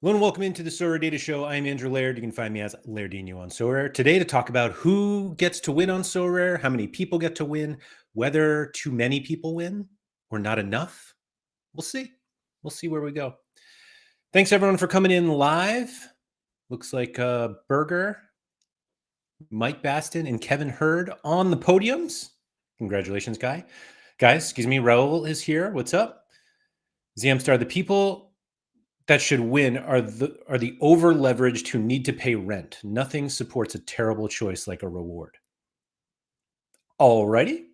Hello and welcome into the SorareData Show. I'm Andrew Laird. You can find me as Lairdinho on Sorare. Today to talk about who gets to win on Sorare, how many people get to win, whether too many people win or not enough. We'll see. We'll see where we go. Thanks everyone for coming in live. Looks like Berger, Mike Baston, and Kevin Hurd on the podiums. Congratulations, guys. Excuse me. Raul is here. What's up? Zamstar, the people that should win are the over leveraged who need to pay rent. Nothing supports a terrible choice like a reward. Alrighty.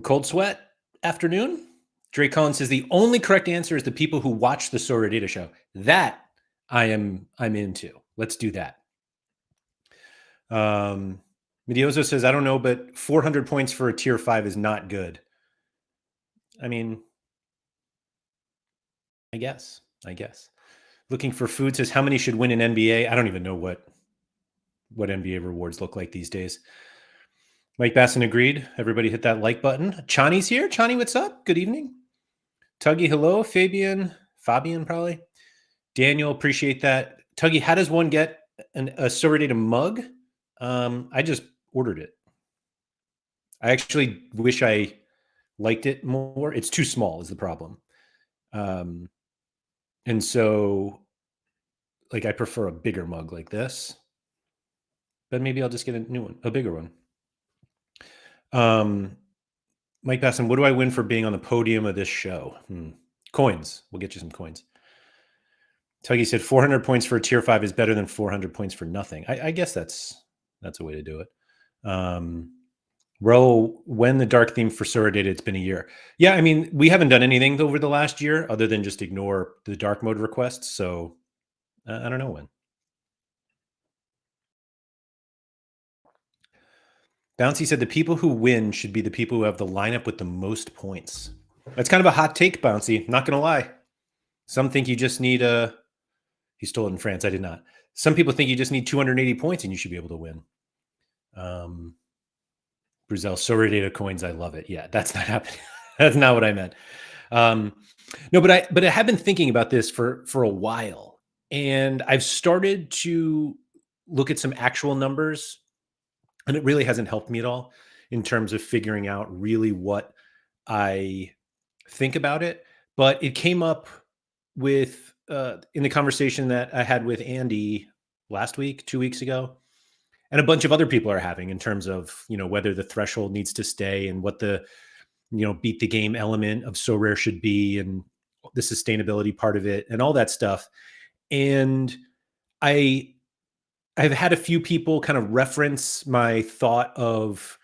Cold sweat afternoon. Drake Collins says the only correct answer is the people who watch the SorareData Show. That I'm into. Let's do that. Medioso says, I don't know, but 400 points for a tier 5 is not good. I mean, I guess. Looking for food says, how many should win in NBA? I don't even know what NBA rewards look like these days. Mike Basson agreed. Everybody hit that like button. Chani's here. Chani, what's up? Good evening. Tuggy, hello. Fabian probably. Daniel, appreciate that. Tuggy, how does one get a SorareData mug? I just ordered it. I actually wish I liked it more. It's too small is the problem. And so, like, I prefer a bigger mug like this. But maybe I'll just get a new one, a bigger one. Mike Basson, what do I win for being on the podium of this show? Coins. We'll get you some coins. Tuggy said 400 points for a tier 5 is better than 400 points for nothing. I guess that's a way to do it. Ro, when the dark theme for SorareData, it's been a year. Yeah, I mean, we haven't done anything over the last year other than just ignore the dark mode requests. So I don't know when. Bouncy said the people who win should be the people who have the lineup with the most points. That's kind of a hot take, Bouncy. Not going to lie. Some think you just need he stole it in France. I did not. Some people think you just need 280 points and you should be able to win. Bruzel, SorareData coins. I love it. Yeah, that's not happening. That's not what I meant. No, but I have been thinking about this for a while, and I've started to look at some actual numbers, and it really hasn't helped me at all in terms of figuring out really what I think about it. But it came up with in the conversation that I had with Andy last week, 2 weeks ago, and a bunch of other people are having in terms of, whether the threshold needs to stay and what the, beat the game element of Sorare should be and the sustainability part of it and all that stuff. And I've had a few people kind of reference my thought of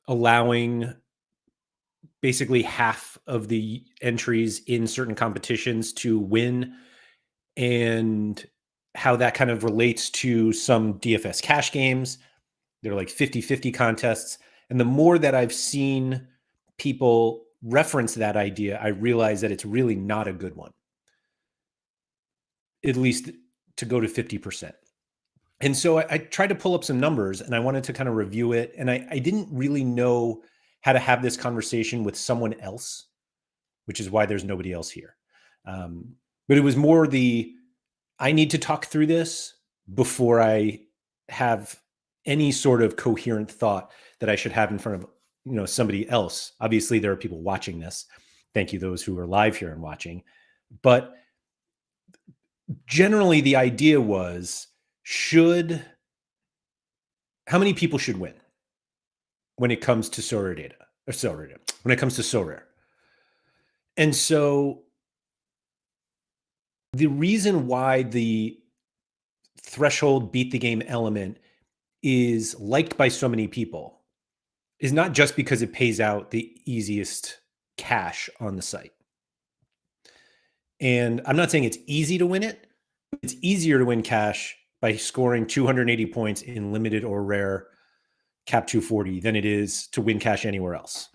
allowing basically half of the entries in certain competitions to win, and how that kind of relates to some DFS cash games. They're like 50-50 contests. And the more that I've seen people reference that idea, I realize that it's really not a good one, at least to go to 50%. And so I tried to pull up some numbers and I wanted to kind of review it. And I didn't really know how to have this conversation with someone else, which is why there's nobody else here. But it was more I need to talk through this before I have any sort of coherent thought that I should have in front of, somebody else. Obviously, there are people watching this. Thank you, those who are live here and watching. But generally, the idea was, how many people should win when it comes to SorareData, when it comes to Sorare? And so the reason why the threshold beat the game element is liked by so many people is not just because it pays out the easiest cash on the site. And I'm not saying it's easy to win it. It's easier to win cash by scoring 280 points in limited or rare cap 240 than it is to win cash anywhere else.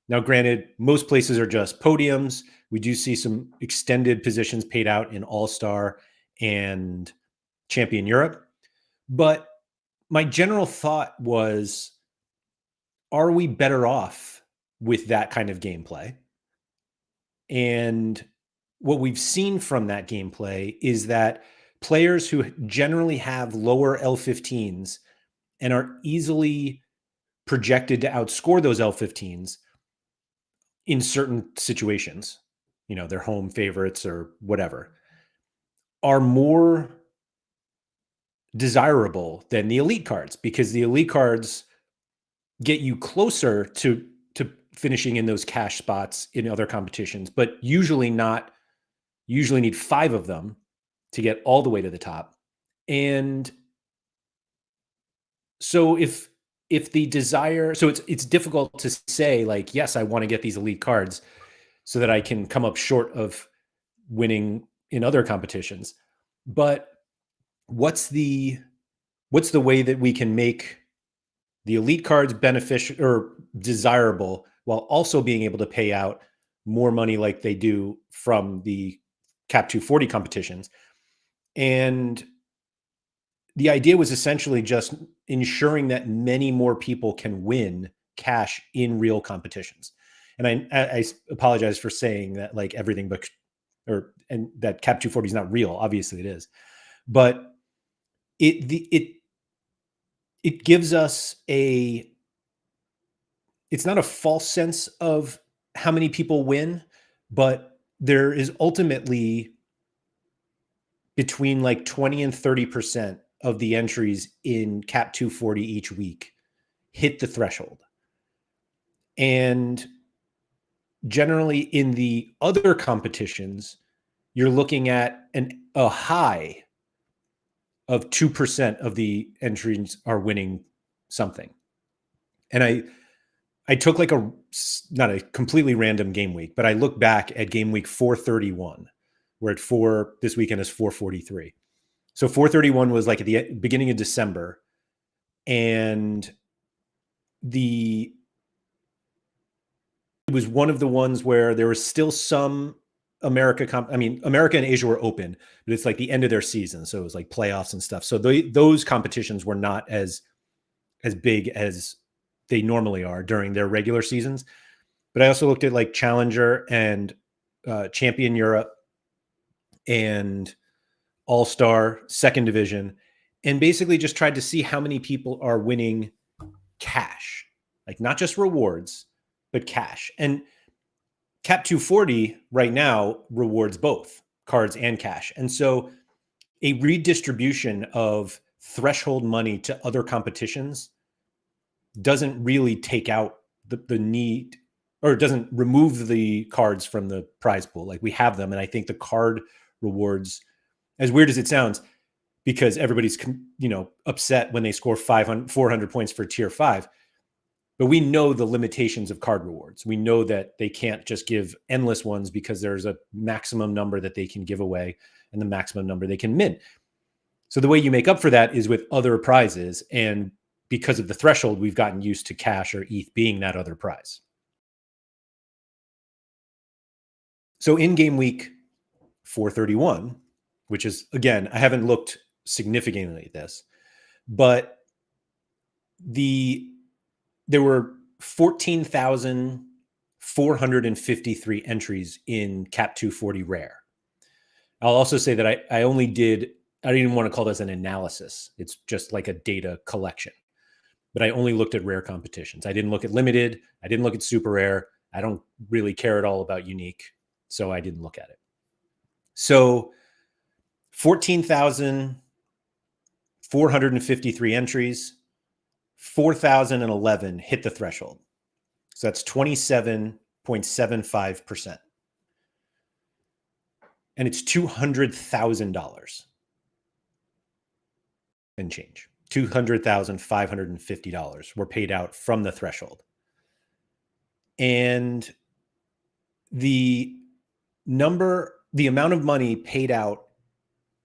Now, granted, most places are just podiums. We do see some extended positions paid out in All-Star and Champion Europe. But my general thought was, are we better off with that kind of gameplay? And what we've seen from that gameplay is that players who generally have lower L15s and are easily projected to outscore those L15s in certain situations, their home favorites or whatever, are more desirable than the elite cards, because the elite cards get you closer to finishing in those cash spots in other competitions, but usually need 5 of them to get all the way to the top. And so if the desire, so it's difficult to say like, yes, I want to get these elite cards so that I can come up short of winning in other competitions. But what's the way that we can make the elite cards beneficial or desirable while also being able to pay out more money like they do from the Cap 240 competitions? And the idea was essentially just ensuring that many more people can win cash in real competitions. And I apologize for saying that, like, everything but, and that Cap 240 is not real. Obviously it is, but it gives us it's not a false sense of how many people win, but there is ultimately between like 20 and 30% of the entries in Cap 240 each week hit the threshold. And generally in the other competitions, you're looking at a high of 2% of the entries are winning something. And I took like not a completely random game week, but I look back at game week 431. We're at this weekend is 443. So 431 was like at the beginning of December. And it was one of the ones where there was still some America and Asia were open, but it's like the end of their season. So it was like playoffs and stuff. So those competitions were not as big as they normally are during their regular seasons. But I also looked at like Challenger and Champion Europe and All-Star, second division, and basically just tried to see how many people are winning cash, like not just rewards, but cash. And Cap 240 right now rewards both cards and cash. And so a redistribution of threshold money to other competitions doesn't really take out the need, or it doesn't remove the cards from the prize pool. Like, we have them. And I think the card rewards, as weird as it sounds, because everybody's, upset when they score 400 points for tier 5. But we know the limitations of card rewards. We know that they can't just give endless ones because there's a maximum number that they can give away and the maximum number they can mint. So the way you make up for that is with other prizes. And because of the threshold, we've gotten used to cash or ETH being that other prize. So in game week 431, which is, again, I haven't looked significantly at this, but there were 14,453 entries in Cap 240 Rare. I'll also say that I didn't even want to call this an analysis. It's just like a data collection. But I only looked at rare competitions. I didn't look at limited. I didn't look at super rare. I don't really care at all about unique, so I didn't look at it. So 14,453 entries, 4,011 hit the threshold. So that's 27.75%. And it's $200,000 and change. $200,550 were paid out from the threshold. And the amount of money paid out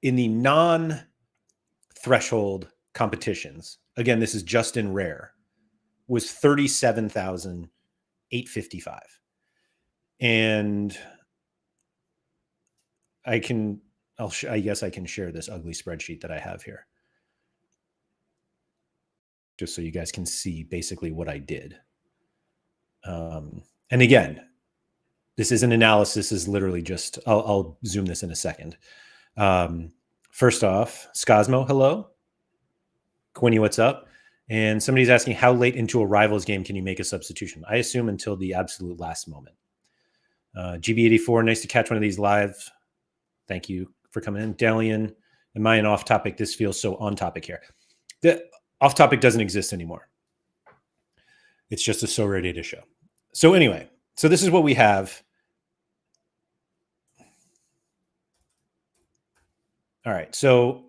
in the non-threshold competitions, again, this is just in rare, was $37,855. And I guess I can share this ugly spreadsheet that I have here, just so you guys can see basically what I did. And again, this isn't analysis, is literally just, I'll zoom this in a second. First off, Scosmo, hello. Quinny, what's up? And somebody's asking, how late into a Rivals game can you make a substitution? I assume until the absolute last moment. GB84, nice to catch one of these live. Thank you for coming in. Dalian, am I an off topic? This feels so on topic here. The off topic doesn't exist anymore. It's just a SorareData show. So anyway, so this is what we have. All right, so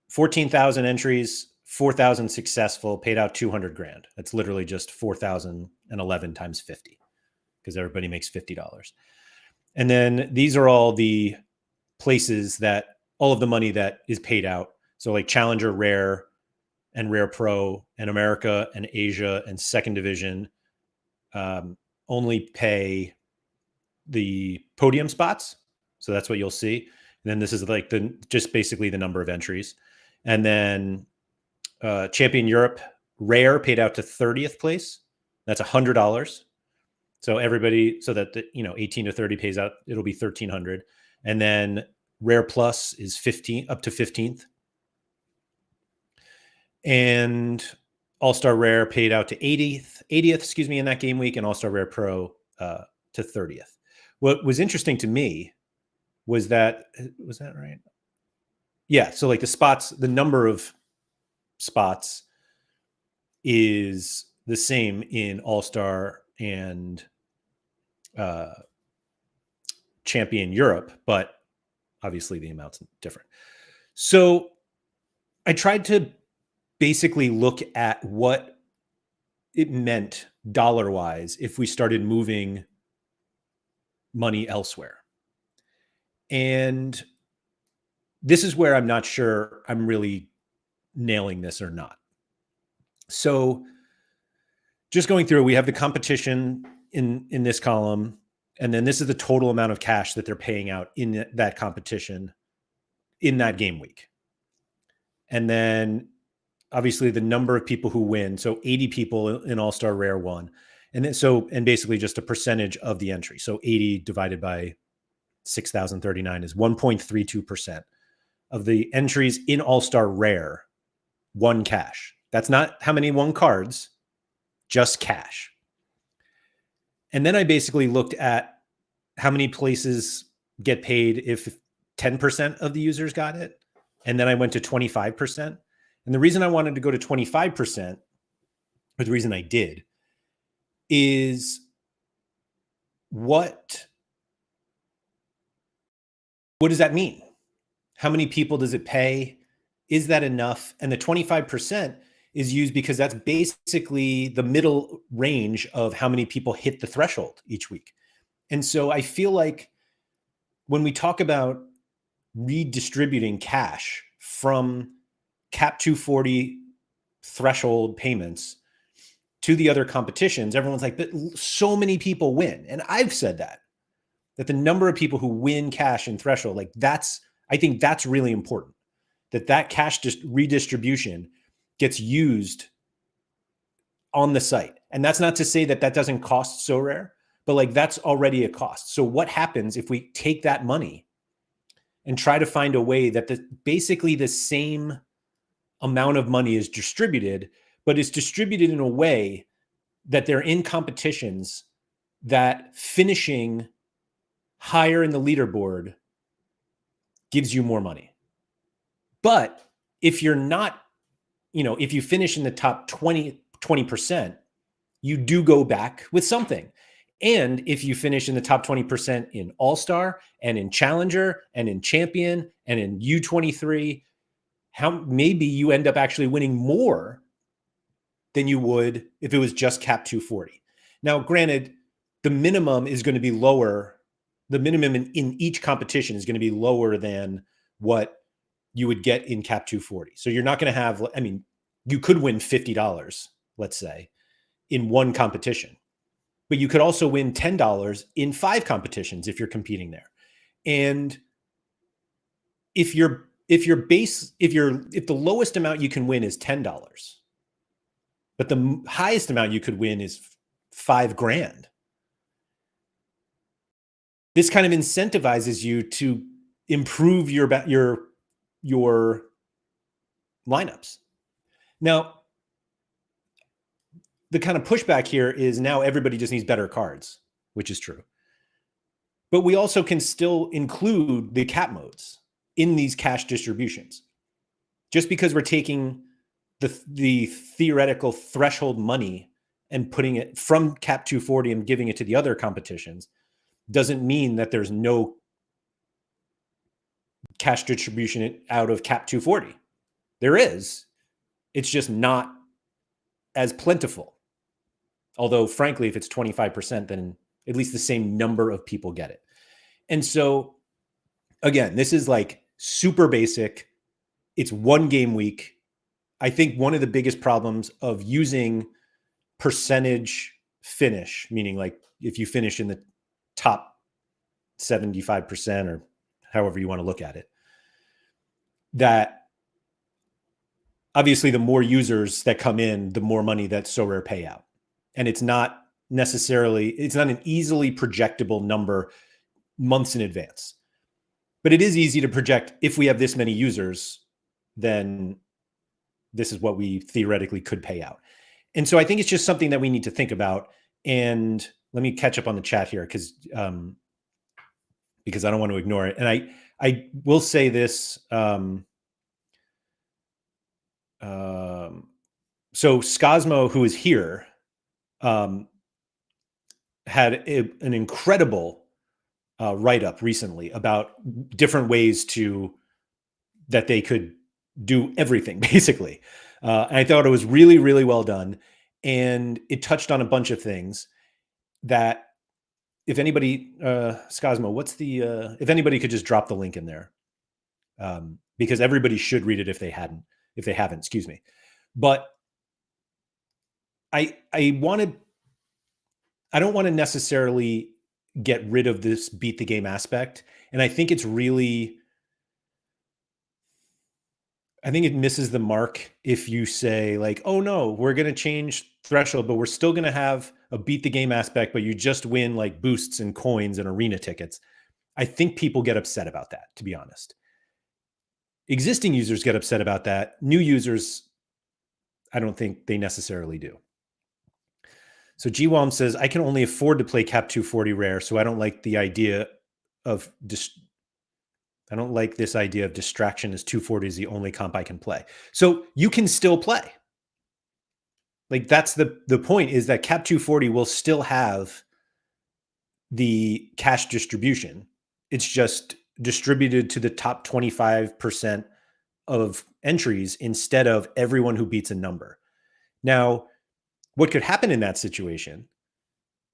14,000 entries, 4,000 successful, paid out 200 grand. That's literally just 4,011 times 50 because everybody makes $50. And then these are all the places that all of the money that is paid out. So like Challenger, Rare, and Rare Pro, and America and Asia and Second Division only pay the podium spots. So that's what you'll see. And then this is like just basically the number of entries. And then Champion Europe Rare paid out to 30th place. That's $100. So everybody, so that 18 to 30 pays out, it'll be 1,300. And then Rare Plus is 15 up to 15th. And All-Star Rare paid out to 80th, excuse me, in that game week, and All-Star Rare Pro to 30th. What was interesting to me was that right? Yeah. So like the spots, the number of spots is the same in All-Star and Champion Europe, but obviously the amount's different. So I tried to basically look at what it meant dollar-wise if we started moving money elsewhere. And this is where I'm not sure I'm really nailing this or not. So just going through, we have the competition in this column, and then this is the total amount of cash that they're paying out in that competition in that game week. And then obviously the number of people who win. So 80 people in All-Star Rare won. And then and basically just a percentage of the entry. So 80 divided by 6,039 is 1.32% of the entries in All-Star Rare won cash. That's not how many won cards, just cash. And then I basically looked at how many places get paid if 10% of the users got it. And then I went to 25%. And the reason I wanted to go to 25%, or the reason I did, is what does that mean? How many people does it pay? Is that enough? And the 25% is used because that's basically the middle range of how many people hit the threshold each week. And so I feel like when we talk about redistributing cash from cap 240 threshold payments to the other competitions, everyone's like, but so many people win. And I've said that the number of people who win cash in threshold, like I think that's really important, that cash redistribution gets used on the site. And that's not to say that doesn't cost Sorare, but like that's already a cost. So what happens if we take that money and try to find a way that basically the same amount of money is distributed, but it's distributed in a way that they're in competitions that finishing higher in the leaderboard gives you more money. But if you're not, if you finish in the top 20%, you do go back with something. And if you finish in the top 20% in All-Star and in Challenger and in Champion and in U23, maybe you end up actually winning more than you would if it was just cap 240. Now, granted, the minimum is going to be lower. The minimum in each competition is going to be lower than what you would get in cap 240. So you're not going to have, you could win $50, let's say, in one competition, but you could also win $10 in 5 competitions if you're competing there. And if the lowest amount you can win is $10, but the highest amount you could win is $5,000, this kind of incentivizes you to improve your lineups. Now, the kind of pushback here is now everybody just needs better cards, which is true. But we also can still include the cap modes in these cash distributions. Just because we're taking the theoretical threshold money and putting it from cap 240 and giving it to the other competitions doesn't mean that there's no cash distribution out of cap 240. There is. It's just not as plentiful. Although, frankly, if it's 25%, then at least the same number of people get it. And so, again, this is like super basic. It's one game week. I think one of the biggest problems of using percentage finish, meaning like if you finish in the top 75% or however you want to look at it, that obviously the more users that come in, the more money that Sorare pay out. And it's not an easily projectable number months in advance. But it is easy to project if we have this many users, then this is what we theoretically could pay out. And so I think it's just something that we need to think about. And let me catch up on the chat here because I don't want to ignore it. And I will say this. So Scosmo, who is here, had an incredible write-up recently about different ways that they could do everything, basically. And I thought it was really, really well done. And it touched on a bunch of things that if anybody, Scosmo, if anybody could just drop the link in there, because everybody should read it if they haven't, excuse me. But I don't want to necessarily get rid of this beat the game aspect. And I think it misses the mark if you say like, oh no, we're going to change threshold, but we're still going to have a beat the game aspect, but you just win like boosts and coins and arena tickets. I think people get upset about that, to be honest. Existing users get upset about that. New users, I don't think they necessarily do. So GWAM says, I can only afford to play cap 240 rare, so I don't like the idea of I don't like this idea of distraction as 240 is the only comp I can play. So you can still play. Like that's the point, is that cap 240 will still have the cash distribution. It's just distributed to the top 25% of entries instead of everyone who beats a number. Now, what could happen in that situation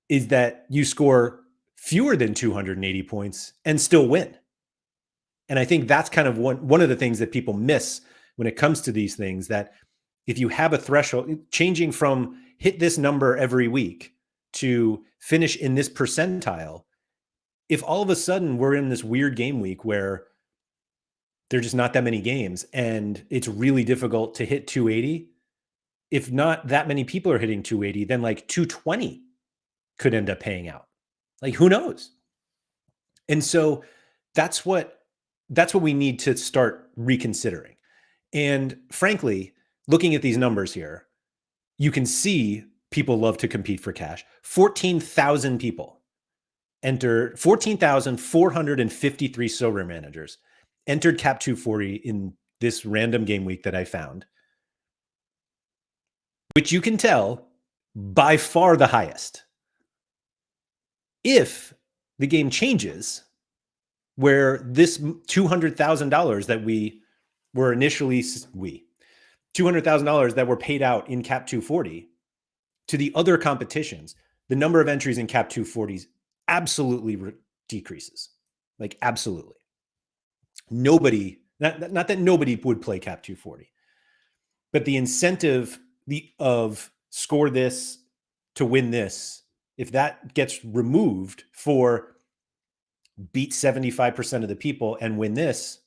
is that you score fewer than 280 points and still win. And I think that's kind of one of the things that people miss when it comes to these things, that if you have a threshold, changing from hit this number every week to finish in this percentile, if all of a sudden we're in this weird game week where there's just not that many games and it's really difficult to hit 280, if not that many people are hitting 280, then like 220 could end up paying out. Like, who knows? And so that's what we need to start reconsidering. And frankly, looking at these numbers here, you can see people love to compete for cash. 14,000 people entered, 14,453 Sorare managers entered cap 240 in this random game week that I found, which you can tell by far the highest. If the game changes, where this $200,000 that we were initially, $200,000 that were paid out in cap 240 to the other competitions, the number of entries in cap 240 absolutely decreases. Like absolutely. Nobody, not that nobody would play cap 240, but the incentive of score this to win this, if that gets removed for beat 75% of the people and win this,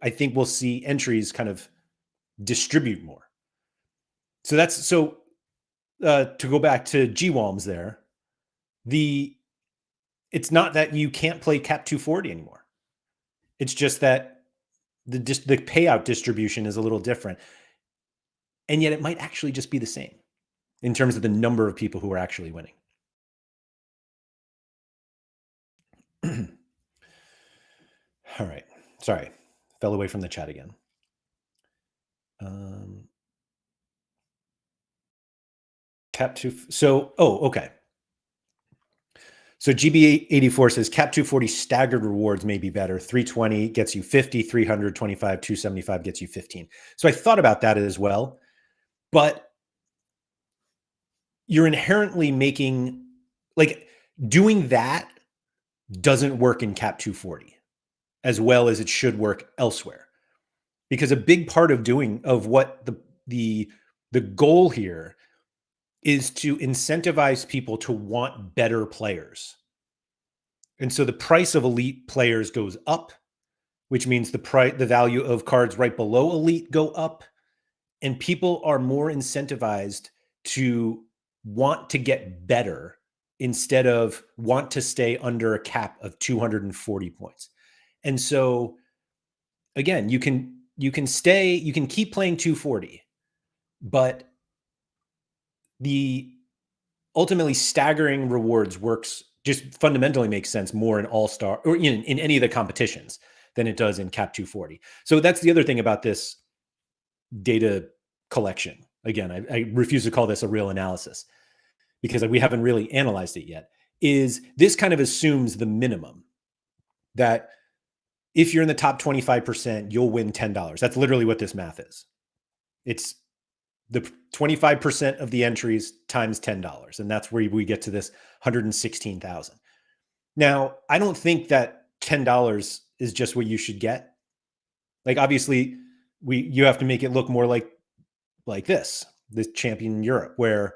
I think we'll see entries kind of distribute more. So to go back to GWALMs there, It's not that you can't play Cap 240 anymore. It's just that the payout distribution is a little different. And yet it might actually just be the same in terms of the number of people who are actually winning. All right. Sorry. Fell away from the chat again. Cap 2. So, okay. So GB84 says Cap 240 staggered rewards may be better. 320 gets you 50, 325, 275 gets you 15. So I thought about that as well. But you're inherently making, like, doing that doesn't work in Cap 240 as well as it should work elsewhere. Because a big part of what the goal here is to incentivize people to want better players. And so the price of elite players goes up, which means the value of cards right below elite go up, and people are more incentivized to want to get better instead of want to stay under a cap of 240 points. And so again, you can keep playing 240, but the ultimately staggering rewards works, just fundamentally makes sense more in all-star or in any of the competitions than it does in Cap 240. So that's the other thing about this data collection. Again, I refuse to call this a real analysis because we haven't really analyzed it yet. Is this kind of assumes the minimum that if you're in the top 25%, you'll win $10. That's literally what this math is. It's the 25% of the entries times $10. And that's where we get to this 116,000. Now, I don't think that $10 is just what you should get. Like, obviously, you have to make it look more like this champion in Europe, where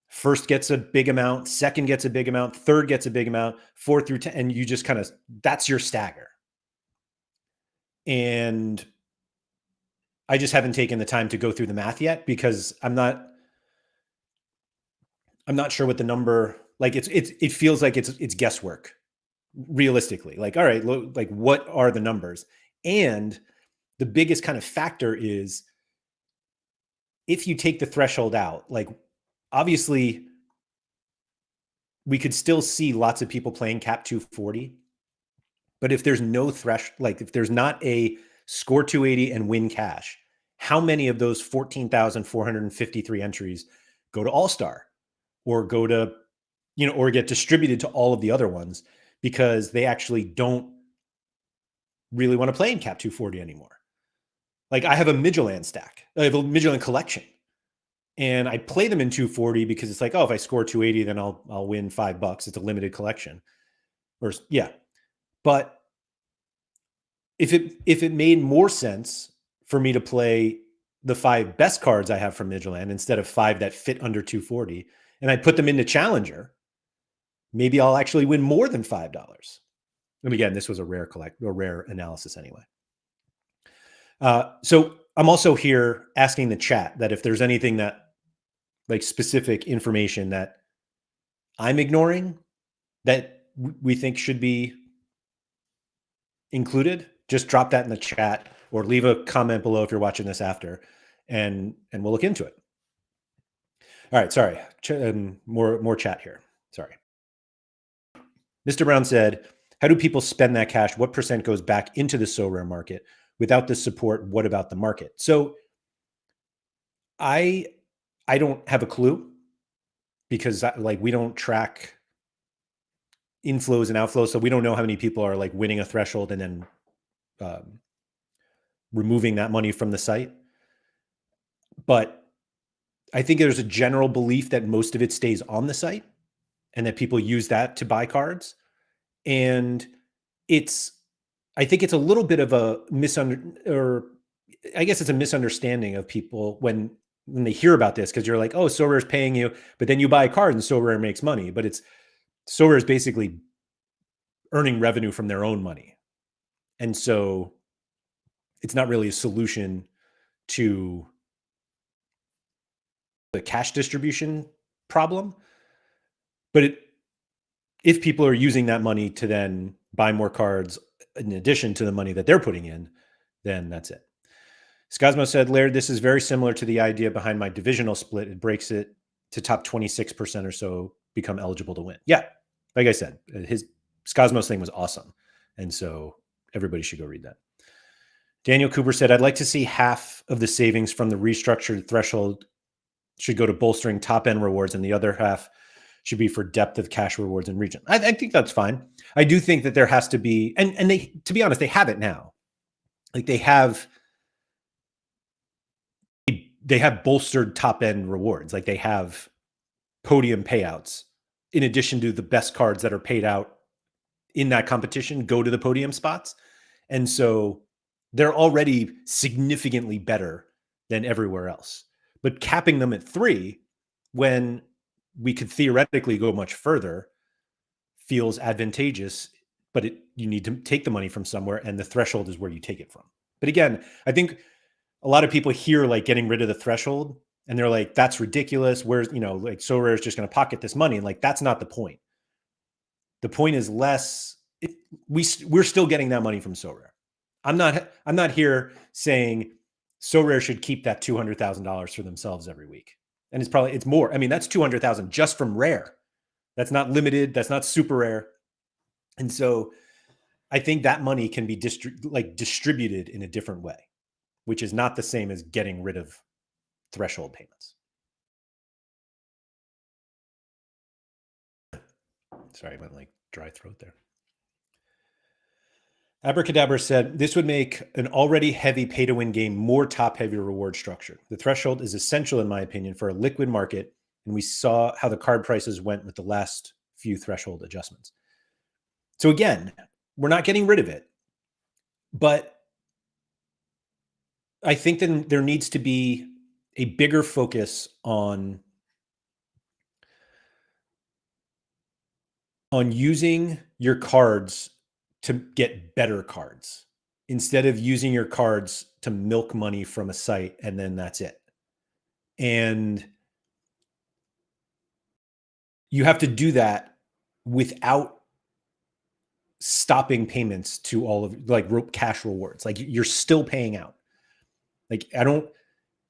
first gets a big amount, second gets a big amount, third gets a big amount, 4 through 10, and you just kind of, that's your stagger. And I just haven't taken the time to go through the math yet because I'm not sure what the number, like it feels like it's guesswork realistically. Like, all right, like what are the numbers? And the biggest kind of factor is if you take the threshold out, like obviously we could still see lots of people playing Cap 240, but if there's no like if there's not a score 280 and win cash, how many of those 14,453 entries go to All-Star or go to, or get distributed to all of the other ones because they actually don't really want to play in Cap 240 anymore? Like, I have a Midtjylland stack. I have a Midtjylland collection. And I play them in 240 because it's like, oh, if I score 280, then I'll win $5. It's a limited collection. Or yeah. But if it made more sense for me to play the 5 best cards I have from Midtjylland instead of 5 that fit under 240, and I put them into Challenger, maybe I'll actually win more than $5. And again, this was a rare analysis anyway. So I'm also here asking the chat that if there's anything that, like, specific information that I'm ignoring that we think should be included, just drop that in the chat or leave a comment below if you're watching this after, and we'll look into it. All right, sorry, more chat here. Sorry. Mr. Brown said, how do people spend that cash? What percent goes back into the Sorare market? Without the support, what about the market? So I don't have a clue because we don't track inflows and outflows. So we don't know how many people are like winning a threshold and then removing that money from the site. But I think there's a general belief that most of it stays on the site and that people use that to buy cards. And I think it's a little bit of a misunderstanding of people when they hear about this, because you're like, oh, Sorare's paying you, but then you buy a card and Sorare makes money. But Sorare is basically earning revenue from their own money. And so it's not really a solution to the cash distribution problem, but if people are using that money to then buy more cards in addition to the money that they're putting in, then that's it. Scosmo said, Laird, this is very similar to the idea behind my divisional split. It breaks it to top 26% or so become eligible to win. Yeah, like I said, his Scosmo's thing was awesome. And so everybody should go read that. Daniel Cooper said, I'd like to see half of the savings from the restructured threshold should go to bolstering top end rewards, and the other half should be for depth of cash rewards and region. I think that's fine. I do think that there has to be, and they, to be honest, they have it now. Like they have bolstered top end rewards. Like they have podium payouts in addition to the best cards that are paid out in that competition go to the podium spots. And so they're already significantly better than everywhere else. But capping them at 3 when we could theoretically go much further feels advantageous, but you need to take the money from somewhere, and the threshold is where you take it from. But again, I think a lot of people hear like getting rid of the threshold and they're like, that's ridiculous. Where's, like Sorare is just going to pocket this money. And like, that's not the point. The point is less, we're still getting that money from Sorare. I'm not here saying Sorare should keep that $200,000 for themselves every week. And it's more. I mean, that's 200,000 just from rare. That's not limited. That's not super rare. And so I think that money can be distributed in a different way, which is not the same as getting rid of threshold payments. Sorry, I went like dry throat there. Abracadabra said, this would make an already heavy pay-to-win game more top-heavy reward structure. The threshold is essential, in my opinion, for a liquid market, and we saw how the card prices went with the last few threshold adjustments. So again, we're not getting rid of it, but I think then there needs to be a bigger focus on using your cards to get better cards instead of using your cards to milk money from a site and then that's it. And you have to do that without stopping payments to all of like cash rewards. Like you're still paying out. Like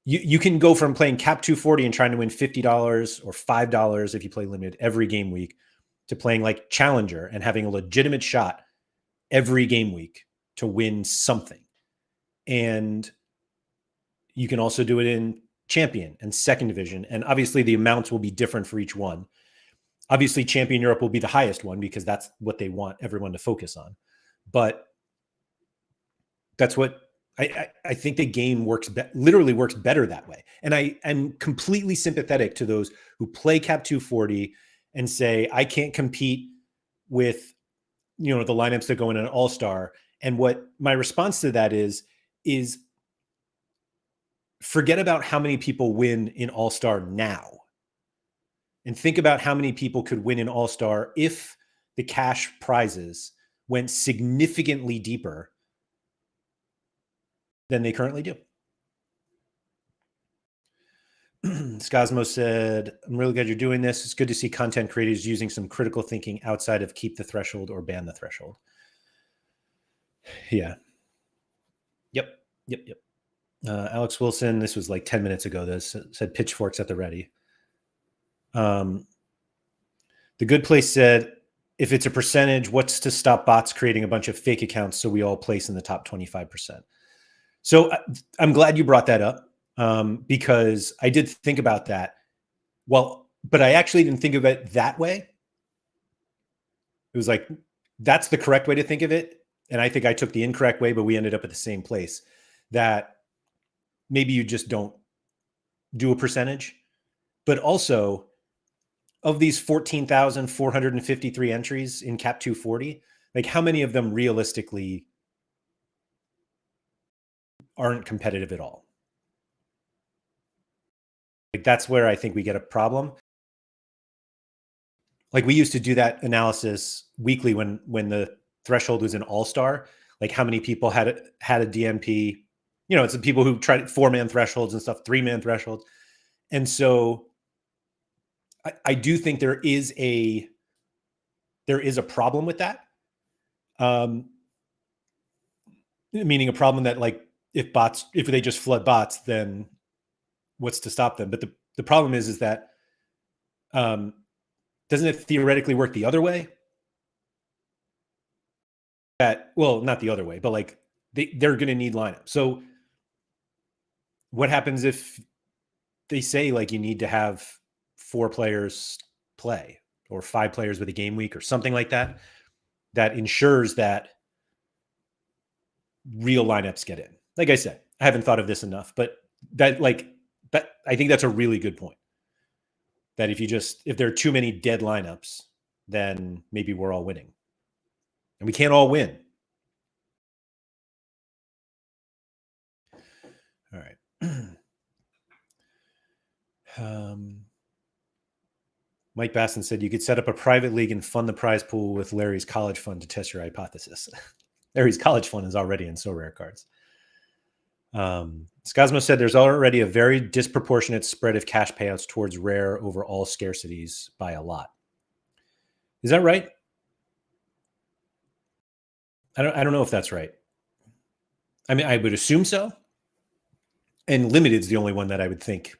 you can go from playing cap 240 and trying to win $50 or $5 if you play limited every game week to playing like Challenger and having a legitimate shot every game week to win something. And you can also do it in Champion and Second Division. And obviously the amounts will be different for each one. Obviously Champion Europe will be the highest one because that's what they want everyone to focus on. But that's what I think the game literally works better that way. And I am completely sympathetic to those who play Cap 240 and say, I can't compete with, the lineups that go in an all-star. And what my response to that is forget about how many people win in all-star now. And think about how many people could win in all-star if the cash prizes went significantly deeper than they currently do. Scosmo said, I'm really glad you're doing this. It's good to see content creators using some critical thinking outside of keep the threshold or ban the threshold. Yeah. Yep. Alex Wilson, this was like 10 minutes ago. This said pitchforks at the ready. The Good Place said, if it's a percentage, what's to stop bots creating a bunch of fake accounts so we all place in the top 25%? So I'm glad you brought that up because I did think about that. Well, but I actually didn't think of it that way. It was like, that's the correct way to think of it. And I think I took the incorrect way, but we ended up at the same place, that maybe you just don't do a percentage. But also, of these 14,453 entries in Cap 240, like how many of them realistically aren't competitive at all? Like that's where I think we get a problem. Like we used to do that analysis weekly when the threshold was an all-star, like how many people had a DMP, it's the people who tried 4-man thresholds and stuff, 3-man thresholds. And so I do think there is a there is a problem with that. Meaning a problem that, like, if they just flood bots, then what's to stop them? But the problem is that doesn't it theoretically work the other way? Well, not the other way, but like they're going to need lineups. So what happens if they say, like, you need to have 4 players play or 5 players with a game week or something like that, that ensures that real lineups get in? Like I said, I haven't thought of this enough, but that I think that's a really good point. That if there are too many dead lineups, then maybe we're all winning. And we can't all win. All right. Mike Basson said you could set up a private league and fund the prize pool with Larry's college fund to test your hypothesis. Larry's college fund is already in Sorare cards. Skazmo said there's already a very disproportionate spread of cash payouts towards rare over all scarcities by a lot. Is that right? I don't know if that's right. I mean, I would assume so. And limited is the only one that I would think,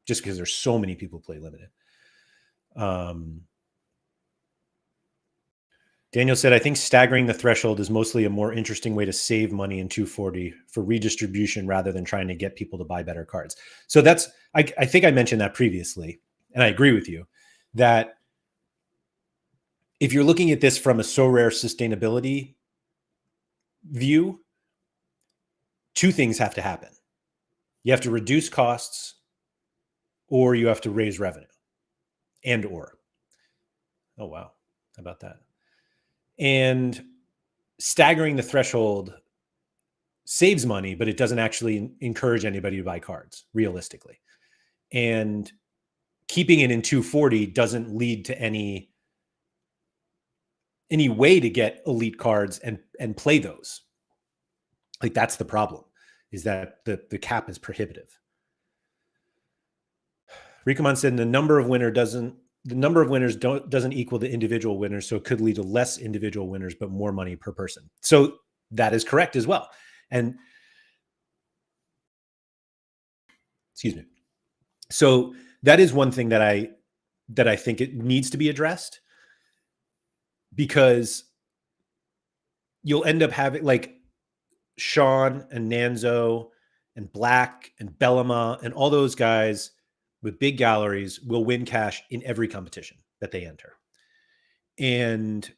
just because there's so many people play limited. Daniel said, I think staggering the threshold is mostly a more interesting way to save money in 240 for redistribution rather than trying to get people to buy better cards. So I think I mentioned that previously, and I agree with you that if you're looking at this from a Sorare sustainability view, 2 things have to happen. You have to reduce costs, or you have to raise revenue, or. Oh, wow. How about that? And staggering the threshold saves money, but it doesn't actually encourage anybody to buy cards, realistically. And keeping it in 240 doesn't lead to any way to get elite cards and play those. Like, that's the problem, is that the cap is prohibitive. Rikuman said the number of winners doesn't equal the individual winners, so it could lead to less individual winners but more money per person. So that is correct as well. And excuse me. So that is one thing that I think it needs to be addressed, because you'll end up having, like, Sean and Nanzo and Black and Bellama and all those guys with big galleries will win cash in every competition that they enter. And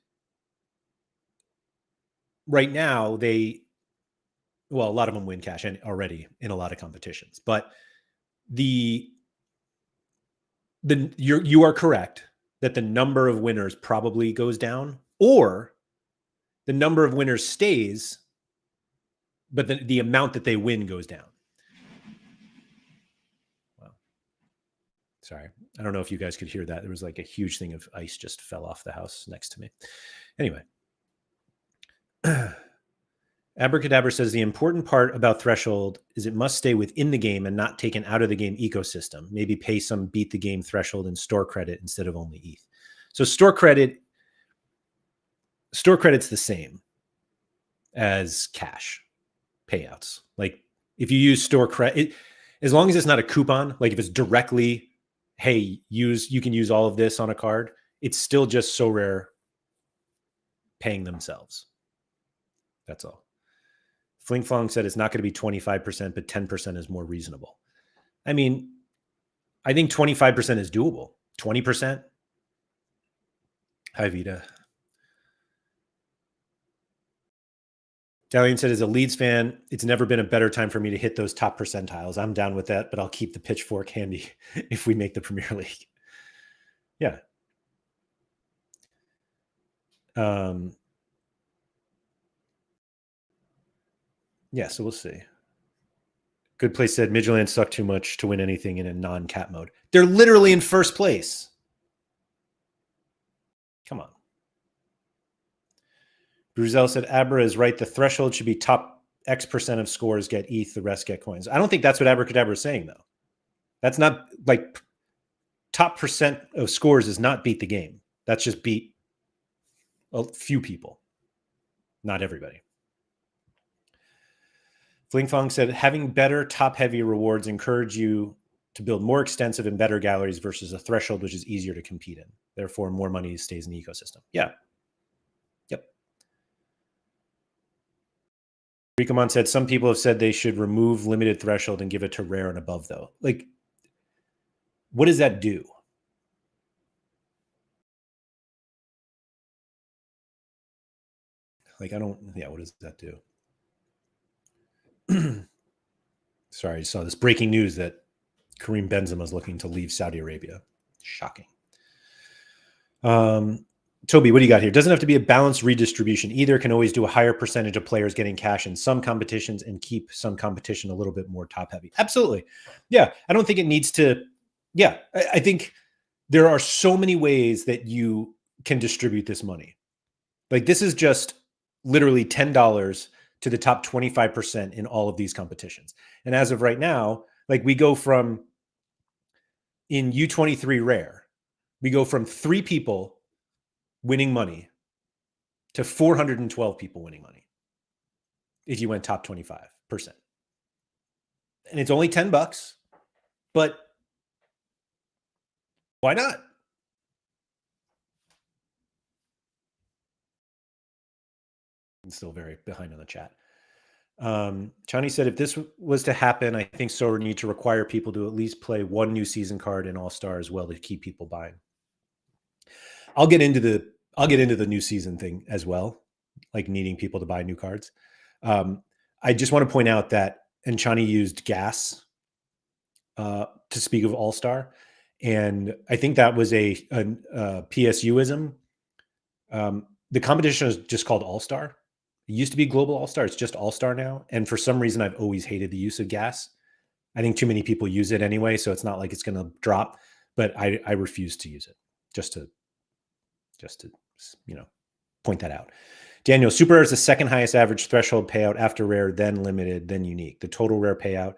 right now a lot of them win cash already in a lot of competitions, but you are correct that the number of winners probably goes down, or the number of winners stays, but the amount that they win goes down. Wow. Sorry. I don't know if you guys could hear that. There was like a huge thing of ice just fell off the house next to me. Anyway. Abracadabra says the important part about threshold is it must stay within the game and not taken out of the game ecosystem. Maybe pay some beat the game threshold and store credit instead of only ETH. So store credit's the same as cash payouts. Like, if you use store credit, as long as it's not a coupon, like if it's directly, hey, you can use all of this on a card, it's still just Sorare paying themselves. That's all. Fling Flong said it's not going to be 25%, but 10% is more reasonable. I mean, I think 25% is doable. 20%? Hi, Vita. Dalian said, as a Leeds fan, it's never been a better time for me to hit those top percentiles. I'm down with that, but I'll keep the pitchfork handy if we make the Premier League. Yeah. Yeah, so we'll see. Good Place said Midtjylland sucked too much to win anything in a non-cap mode. They're literally in first place. Come on. Bruzel said Abra is right. The threshold should be top X% of scores get ETH, the rest get coins. I don't think that's what Abracadabra is saying, though. That's not, like, top percent of scores is not beat the game. That's just beat a few people, not everybody. Fling Fong said, having better top-heavy rewards encourage you to build more extensive and better galleries versus a threshold which is easier to compete in. Therefore, more money stays in the ecosystem. Yeah. Yep. Rikomon said, some people have said they should remove limited threshold and give it to rare and above, though. Like, what does that do? Like, I don't, yeah, what does that do? Sorry, I saw this breaking news that Kareem Benzema is looking to leave Saudi Arabia. Shocking. Toby, what do you got here? Doesn't have to be a balanced redistribution. Either can always do a higher percentage of players getting cash in some competitions and keep some competition a little bit more top heavy. Absolutely. Yeah. I don't think it needs to. Yeah. I think there are so many ways that you can distribute this money. Like this is just literally $10 to the top 25% in all of these competitions. And as of right now, like we go from in U23 rare, we go from 3 people winning money to 412 people winning money if you went top 25%. And it's only $10, but why not? I'm still very behind on the chat. Chani said, if this was to happen, I think Sorare need to require people to at least play one new season card in All-Star as well to keep people buying. I'll get into the new season thing as well, like needing people to buy new cards. I just want to point out that Enchani used gas to speak of All-Star, and I think that was a PSUism. The competition is just called All-Star. It used to be Global All-Star. It's just All-Star now. And for some reason, I've always hated the use of gas. I think too many people use it anyway, so it's not like it's going to drop. But I refuse to use it just to point that out. Daniel, super rare is the second highest average threshold payout after rare, then limited, then unique. The total rare payout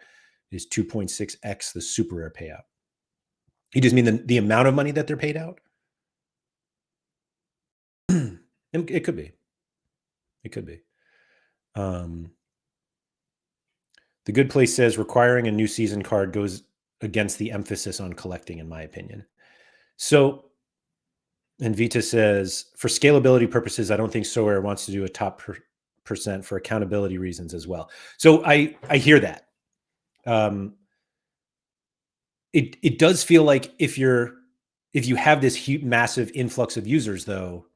is 2.6x the super rare payout. You just mean the amount of money that they're paid out? It could be. It could be. The Good Place says requiring a new season card goes against the emphasis on collecting, in my opinion. So, and Vita says, for scalability purposes, I don't think Sorare wants to do a top percent for accountability reasons as well. So I hear that. It does feel like if you have this huge, massive influx of users, though,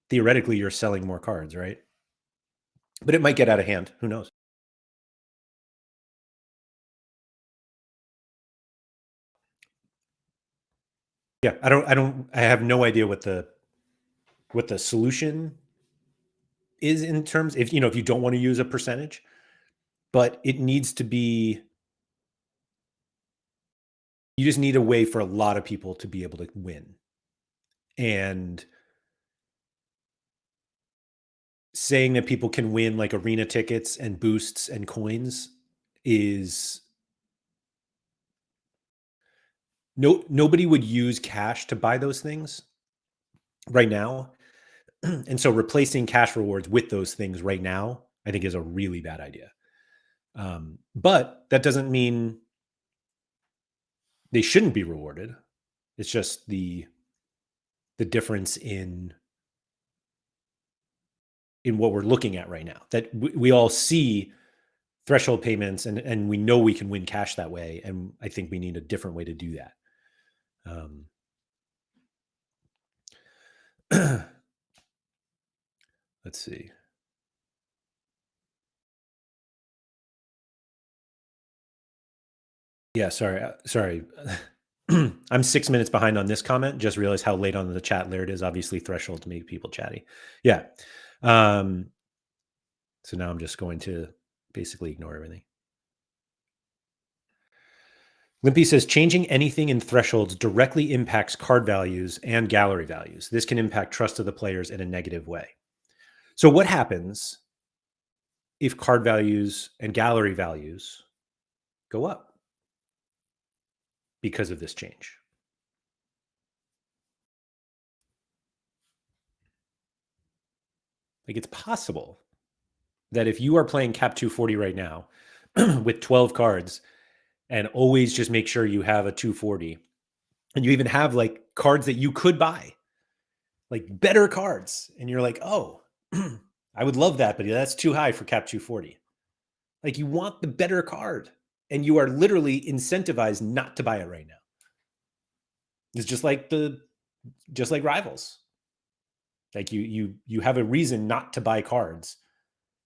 theoretically you're selling more cards, right? But it might get out of hand. Who knows? Yeah, I have no idea what the solution is in terms if you don't want to use a percentage, but it needs to be, you just need a way for a lot of people to be able to win. And saying that people can win like arena tickets and boosts and coins is nobody would use cash to buy those things right now. And so replacing cash rewards with those things right now, I think is a really bad idea. But that doesn't mean they shouldn't be rewarded. It's just the difference in what we're looking at right now, that we all see threshold payments and we know we can win cash that way. And I think we need a different way to do that. Let's see. Yeah, sorry. I'm 6 minutes behind on this comment. Just realized how late on the chat Laird is. Obviously, threshold to make people chatty. Yeah. So now I'm just going to basically ignore everything. Limpy says changing anything in thresholds directly impacts card values and gallery values. This can impact trust of the players in a negative way. So what happens if card values and gallery values go up because of this change? Like it's possible that if you are playing Cap 240 right now with 12 cards and always just make sure you have a 240 and you even have like cards that you could buy, like better cards. And you're like, oh, I would love that, but that's too high for Cap 240. Like you want the better card and you are literally incentivized not to buy it right now. It's just like rivals. Like you have a reason not to buy cards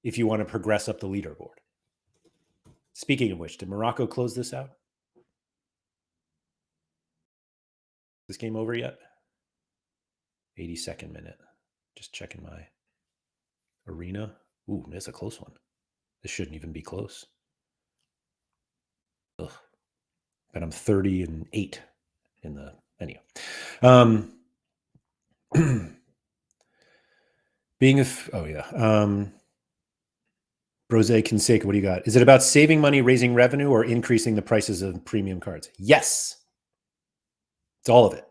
if you want to progress up the leaderboard. Speaking of which, did Morocco close this out? This game over yet? 82nd minute. Just checking my arena. Ooh, that's a close one. This shouldn't even be close. Ugh. But I'm 30-8 in the anyway. Being Brose Canseco, what do you got? Is it about saving money, raising revenue, or increasing the prices of premium cards? Yes. It's all of it.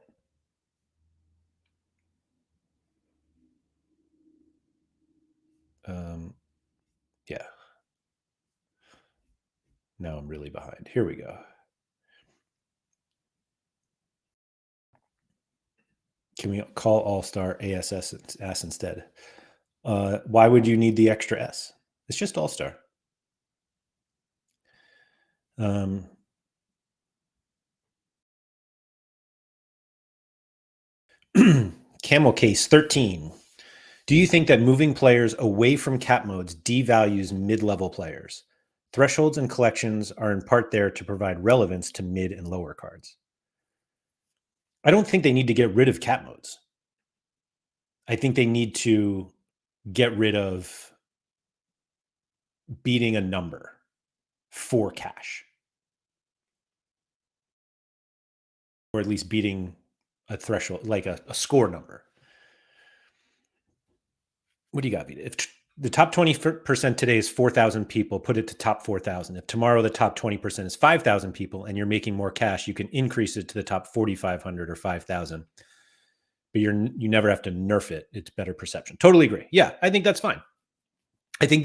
Yeah. Now I'm really behind. Here we go. Can we call All-Star ASS instead? Why would you need the extra S? It's just All-Star. Camel Case 13. Do you think that moving players away from cap modes devalues mid-level players? Thresholds and collections are in part there to provide relevance to mid and lower cards. I don't think they need to get rid of cap modes. I think they need to get rid of beating a number for cash. Or at least beating a threshold, like a score number. What do you got? If the top 20% today is 4,000 people, put it to top 4,000. If tomorrow the top 20% is 5,000 people and you're making more cash, you can increase it to the top 4,500 or 5,000. But you never have to nerf it. It's better perception. Totally agree. Yeah, I think that's fine. I think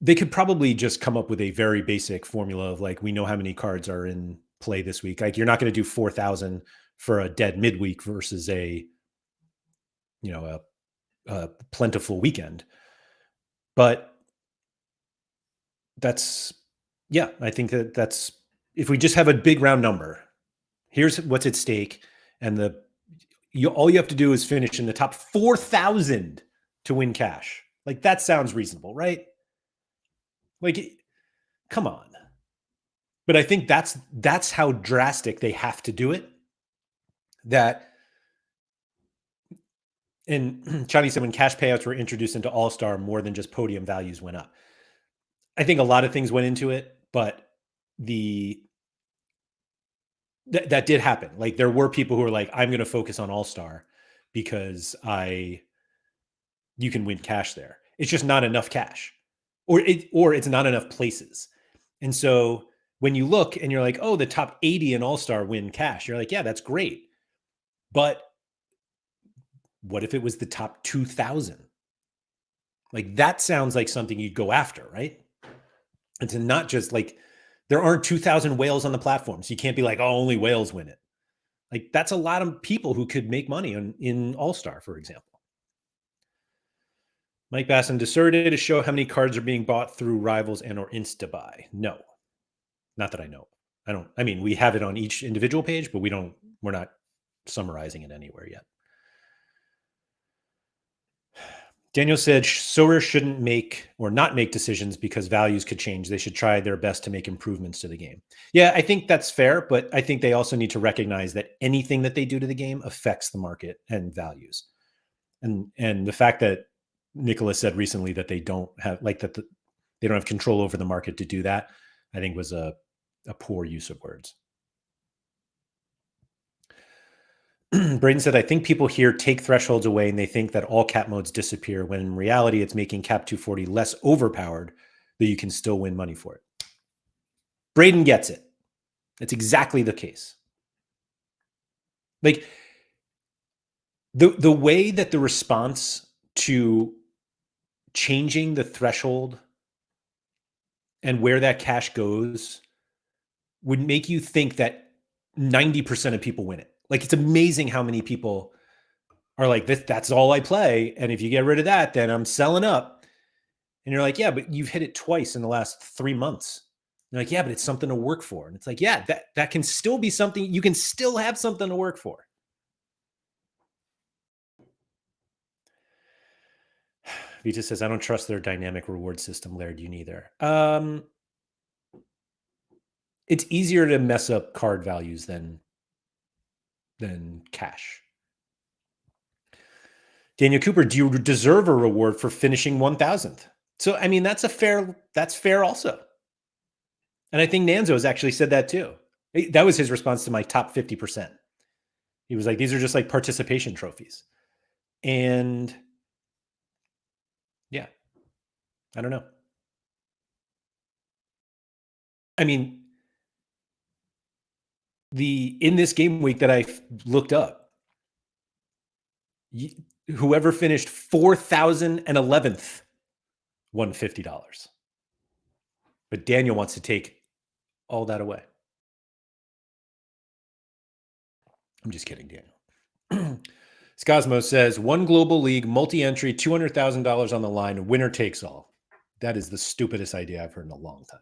they could probably just come up with a very basic formula of like, we know how many cards are in play this week. Like you're not going to do 4,000 for a dead midweek versus a plentiful weekend. But I think that's, if we just have a big round number, here's what's at stake. And all you have to do is finish in the top 4,000 to win cash. Like that sounds reasonable, right? Like, come on. But I think that's how drastic they have to do it. And Chani said when cash payouts were introduced into All-Star, more than just podium values went up. I think a lot of things went into it, but that did happen. Like there were people who were like, I'm going to focus on All-Star because you can win cash there. It's just not enough cash, or it's not enough places. And so when you look and you're like, oh, the top 80 in All-Star win cash, you're like, yeah, that's great. But what if it was the top 2,000? Like that sounds like something you'd go after, right? And to not just like, there aren't 2,000 whales on the platform. So you can't be like, oh, only whales win it. Like that's a lot of people who could make money in All-Star, for example. Mike Basson, does Sorare to show how many cards are being bought through rivals and or Instabuy? No, not that I know. I mean, we have it on each individual page, but we're not summarizing it anywhere yet. Daniel said Sorare shouldn't make or not make decisions because values could change. They should try their best to make improvements to the game. Yeah, I think that's fair, but I think they also need to recognize that anything that they do to the game affects the market and values. And the fact that Nicholas said recently that they don't have they don't have control over the market to do that, I think was a poor use of words. Braden said, I think people here take thresholds away and they think that all cap modes disappear when in reality it's making cap 240 less overpowered, but you can still win money for it. Braden gets it. It's exactly the case. Like The way that the response to changing the threshold and where that cash goes would make you think that 90% of people win it. Like, it's amazing how many people are like, that's all I play. And if you get rid of that, then I'm selling up. And you're like, yeah, but you've hit it twice in the last 3 months. And they're like, yeah, but it's something to work for. And it's like, yeah, that can still be something. You can still have something to work for. Vita says, I don't trust their dynamic reward system, Laird. You neither. It's easier to mess up card values than cash. Daniel Cooper, do you deserve a reward for finishing 1000th? So, I mean, that's fair also. And I think Nanzo has actually said that too. That was his response to my top 50%. He was like, these are just like participation trophies. And yeah, I don't know. I mean, in this game week that I looked up, whoever finished 4,011th won $50. But Daniel wants to take all that away. I'm just kidding, Daniel. Scosmo says, one global league, multi-entry, $200,000 on the line, winner takes all. That is the stupidest idea I've heard in a long time.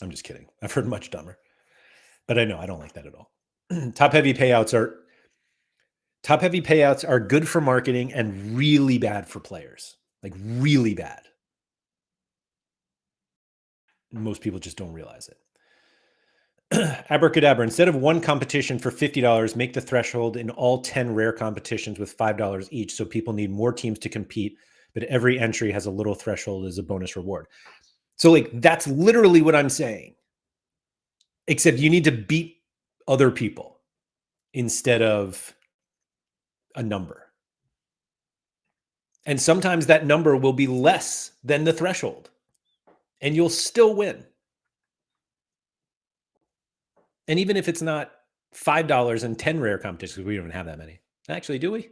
I'm just kidding. I've heard much dumber. But I know I don't like that at all. Top-heavy payouts are good for marketing and really bad for players. Like, really bad. Most people just don't realize it. Abracadabra, instead of one competition for $50, make the threshold in all 10 rare competitions with $5 each, so people need more teams to compete, but every entry has a little threshold as a bonus reward. So, like, that's literally what I'm saying. Except you need to beat other people instead of a number. And sometimes that number will be less than the threshold, and you'll still win. And even if it's not $5 and 10 rare competitions, we don't have that many. Actually, do we?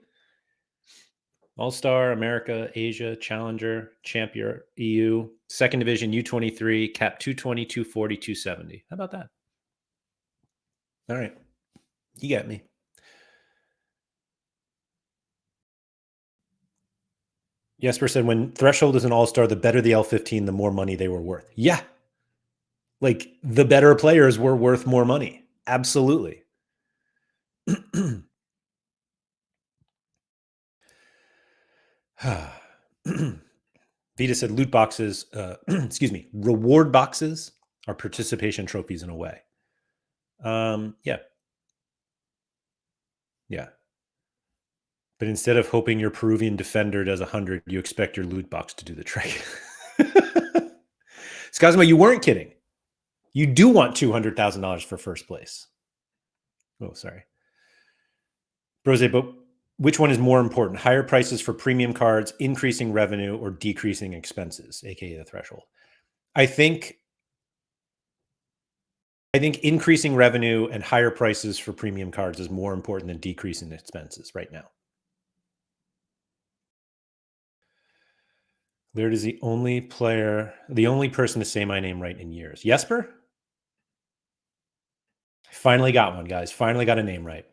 All-Star, America, Asia, Challenger, Champion, EU, Second Division, U23, Cap 220, 240, 270. How about that? All right. You got me. Jesper said, when Threshold is an all-star, the better the L15, the more money they were worth. Yeah. Like, the better players were worth more money. Absolutely. Vita said loot boxes, reward boxes are participation trophies in a way. Yeah. Yeah. But instead of hoping your Peruvian defender does 100, you expect your loot box to do the trick. Scosmo, you weren't kidding. You do want $200,000 for first place. Oh, sorry. Brose, but which one is more important? Higher prices for premium cards, increasing revenue, or decreasing expenses, aka the threshold? I think increasing revenue and higher prices for premium cards is more important than decreasing expenses right now. Laird is the only person to say my name right in years. Jesper? Finally got one, guys. Finally got a name right.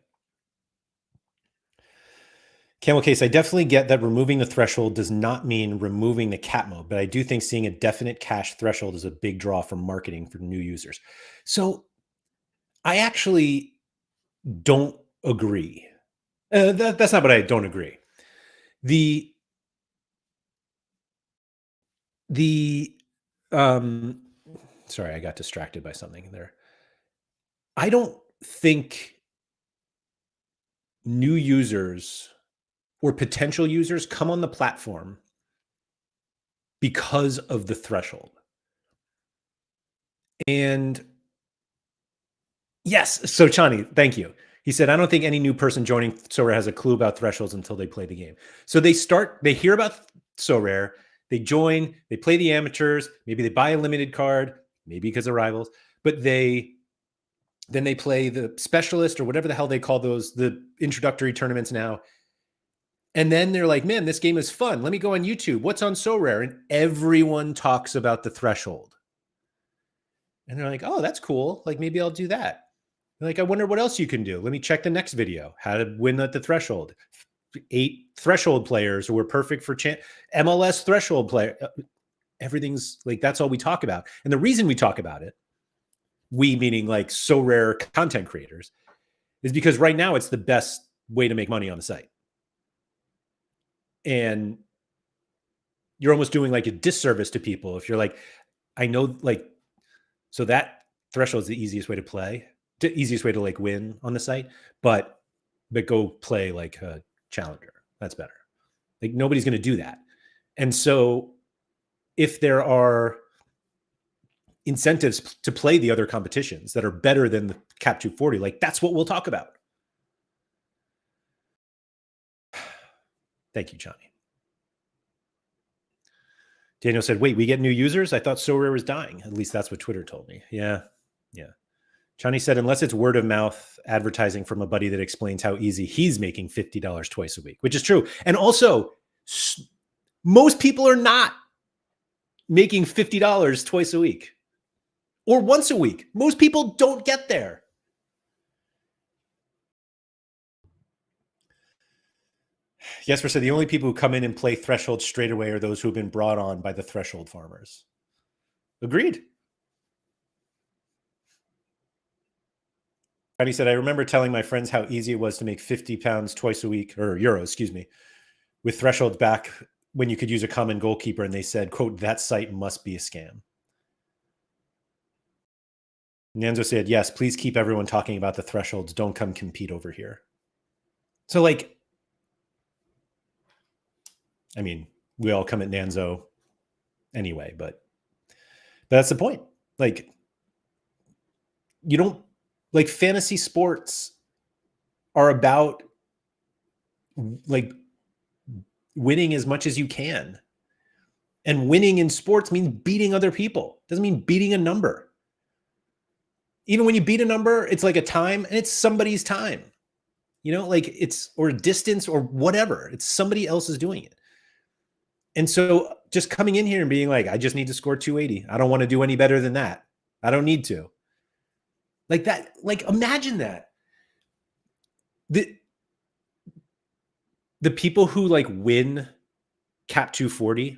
Camel Case, I definitely get that removing the threshold does not mean removing the cap mode, but I do think seeing a definite cash threshold is a big draw for marketing for new users. So I actually don't agree. That's not what I don't agree. Sorry, I got distracted by something there. I don't think new users or potential users come on the platform because of the threshold. And yes, so Chani, thank you. He said, I don't think any new person joining Sorare has a clue about thresholds until they play the game. So they hear about Sorare, they join, they play the amateurs, maybe they buy a limited card, maybe because of rivals, but they Then they play the specialist or whatever the hell they call those, the introductory tournaments now. And then they're like, man, this game is fun. Let me go on YouTube. What's on Sorare? And everyone talks about the threshold. And they're like, oh, that's cool. Like, maybe I'll do that. Like, I wonder what else you can do. Let me check the next video. How to win at the threshold. 8 threshold players who were perfect for MLS threshold player. Everything's like, that's all we talk about. And the reason we talk about it, we meaning like Sorare content creators, is because right now it's the best way to make money on the site. And you're almost doing like a disservice to people if you're like, I know, like, so that threshold is the easiest way to play, the easiest way to like win on the site, but go play like a challenger. That's better. Like, nobody's going to do that. And so if there are incentives to play the other competitions that are better than the Cap 240, like, that's what we'll talk about. Thank you, Johnny. Daniel said, wait, we get new users? I thought Sorare was dying. At least that's what Twitter told me. Yeah. Johnny said, unless it's word of mouth advertising from a buddy that explains how easy he's making $50 twice a week, which is true. And also, most people are not making $50 twice a week or once a week. Most people don't get there. Jesper said, the only people who come in and play threshold straight away are those who have been brought on by the threshold farmers. Agreed. And he said, I remember telling my friends how easy it was to make 50 pounds twice a week, or euros, excuse me, with thresholds back when you could use a common goalkeeper. And they said, quote, that site must be a scam. Nanzo said, yes, please keep everyone talking about the thresholds. Don't come compete over here. So, like, I mean, we all come at Nanzo anyway, but that's the point. Like, you don't, like, fantasy sports are about like winning as much as you can. And winning in sports means beating other people. It doesn't mean beating a number. Even when you beat a number, it's like a time, and it's somebody's time. You know, like, it's, or distance or whatever. It's somebody else is doing it. And so just coming in here and being like, I just need to score 280. I don't want to do any better than that. I don't need to. Like that, like, imagine that. The people who like win Cap 240,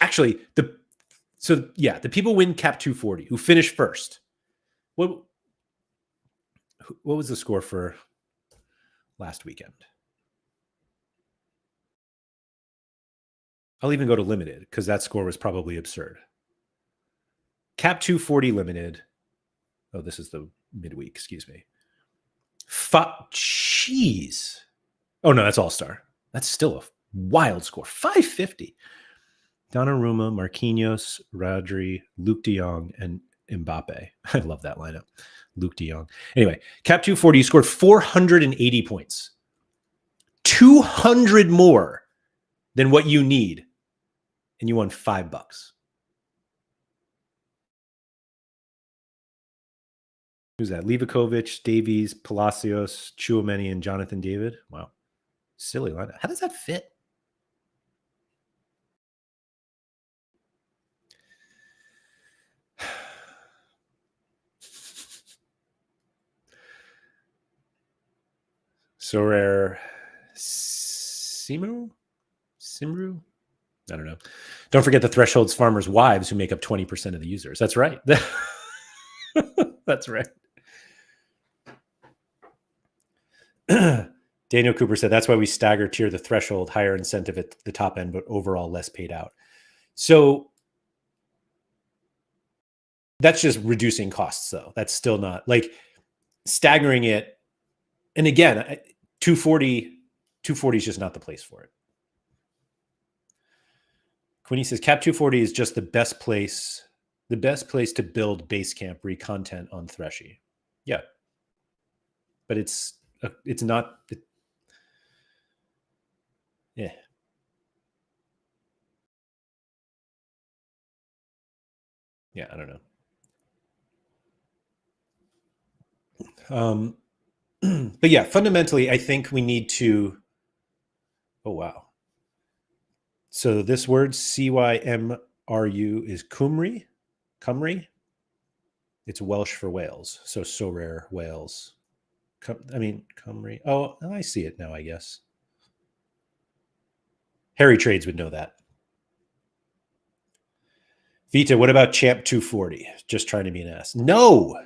actually, the people win Cap 240 who finish first. What was the score for last weekend? I'll even go to limited because that score was probably absurd. Cap 240 limited. Oh, this is the midweek. Excuse me. Jeez. Oh, no, that's all-star. That's still a wild score. 550. Donnarumma, Marquinhos, Rodri, Luke de Jong, and Mbappe. I love that lineup. Luke de Jong. Anyway, Cap 240, you scored 480 points. 200 more than what you need. And you won $5. Who's that? Livakovic, Davies, Palacios, Chouameni, and Jonathan David. Wow. Silly lineup. How does that fit? Sorare Simru? I don't know. Don't forget the thresholds farmers' wives who make up 20% of the users. That's right. That's right. Daniel Cooper said, that's why we stagger tier the threshold, higher incentive at the top end, but overall less paid out. So that's just reducing costs, though. That's still not like staggering it. And again, 240 is just not the place for it. Quinny says, Cap 240 is just the best place to build Basecamp re-content on Threshy. Yeah. But it's not. Yeah. Yeah, I don't know. Um, but yeah, fundamentally, I think we need to. Oh wow! So this word Cymru is Cymru. Cymru. It's Welsh for Wales. So Sorare Wales. Cymru. Oh, I see it now. I guess Harry Trades would know that. Vita, what about Champ 240? Just trying to be an ass. No.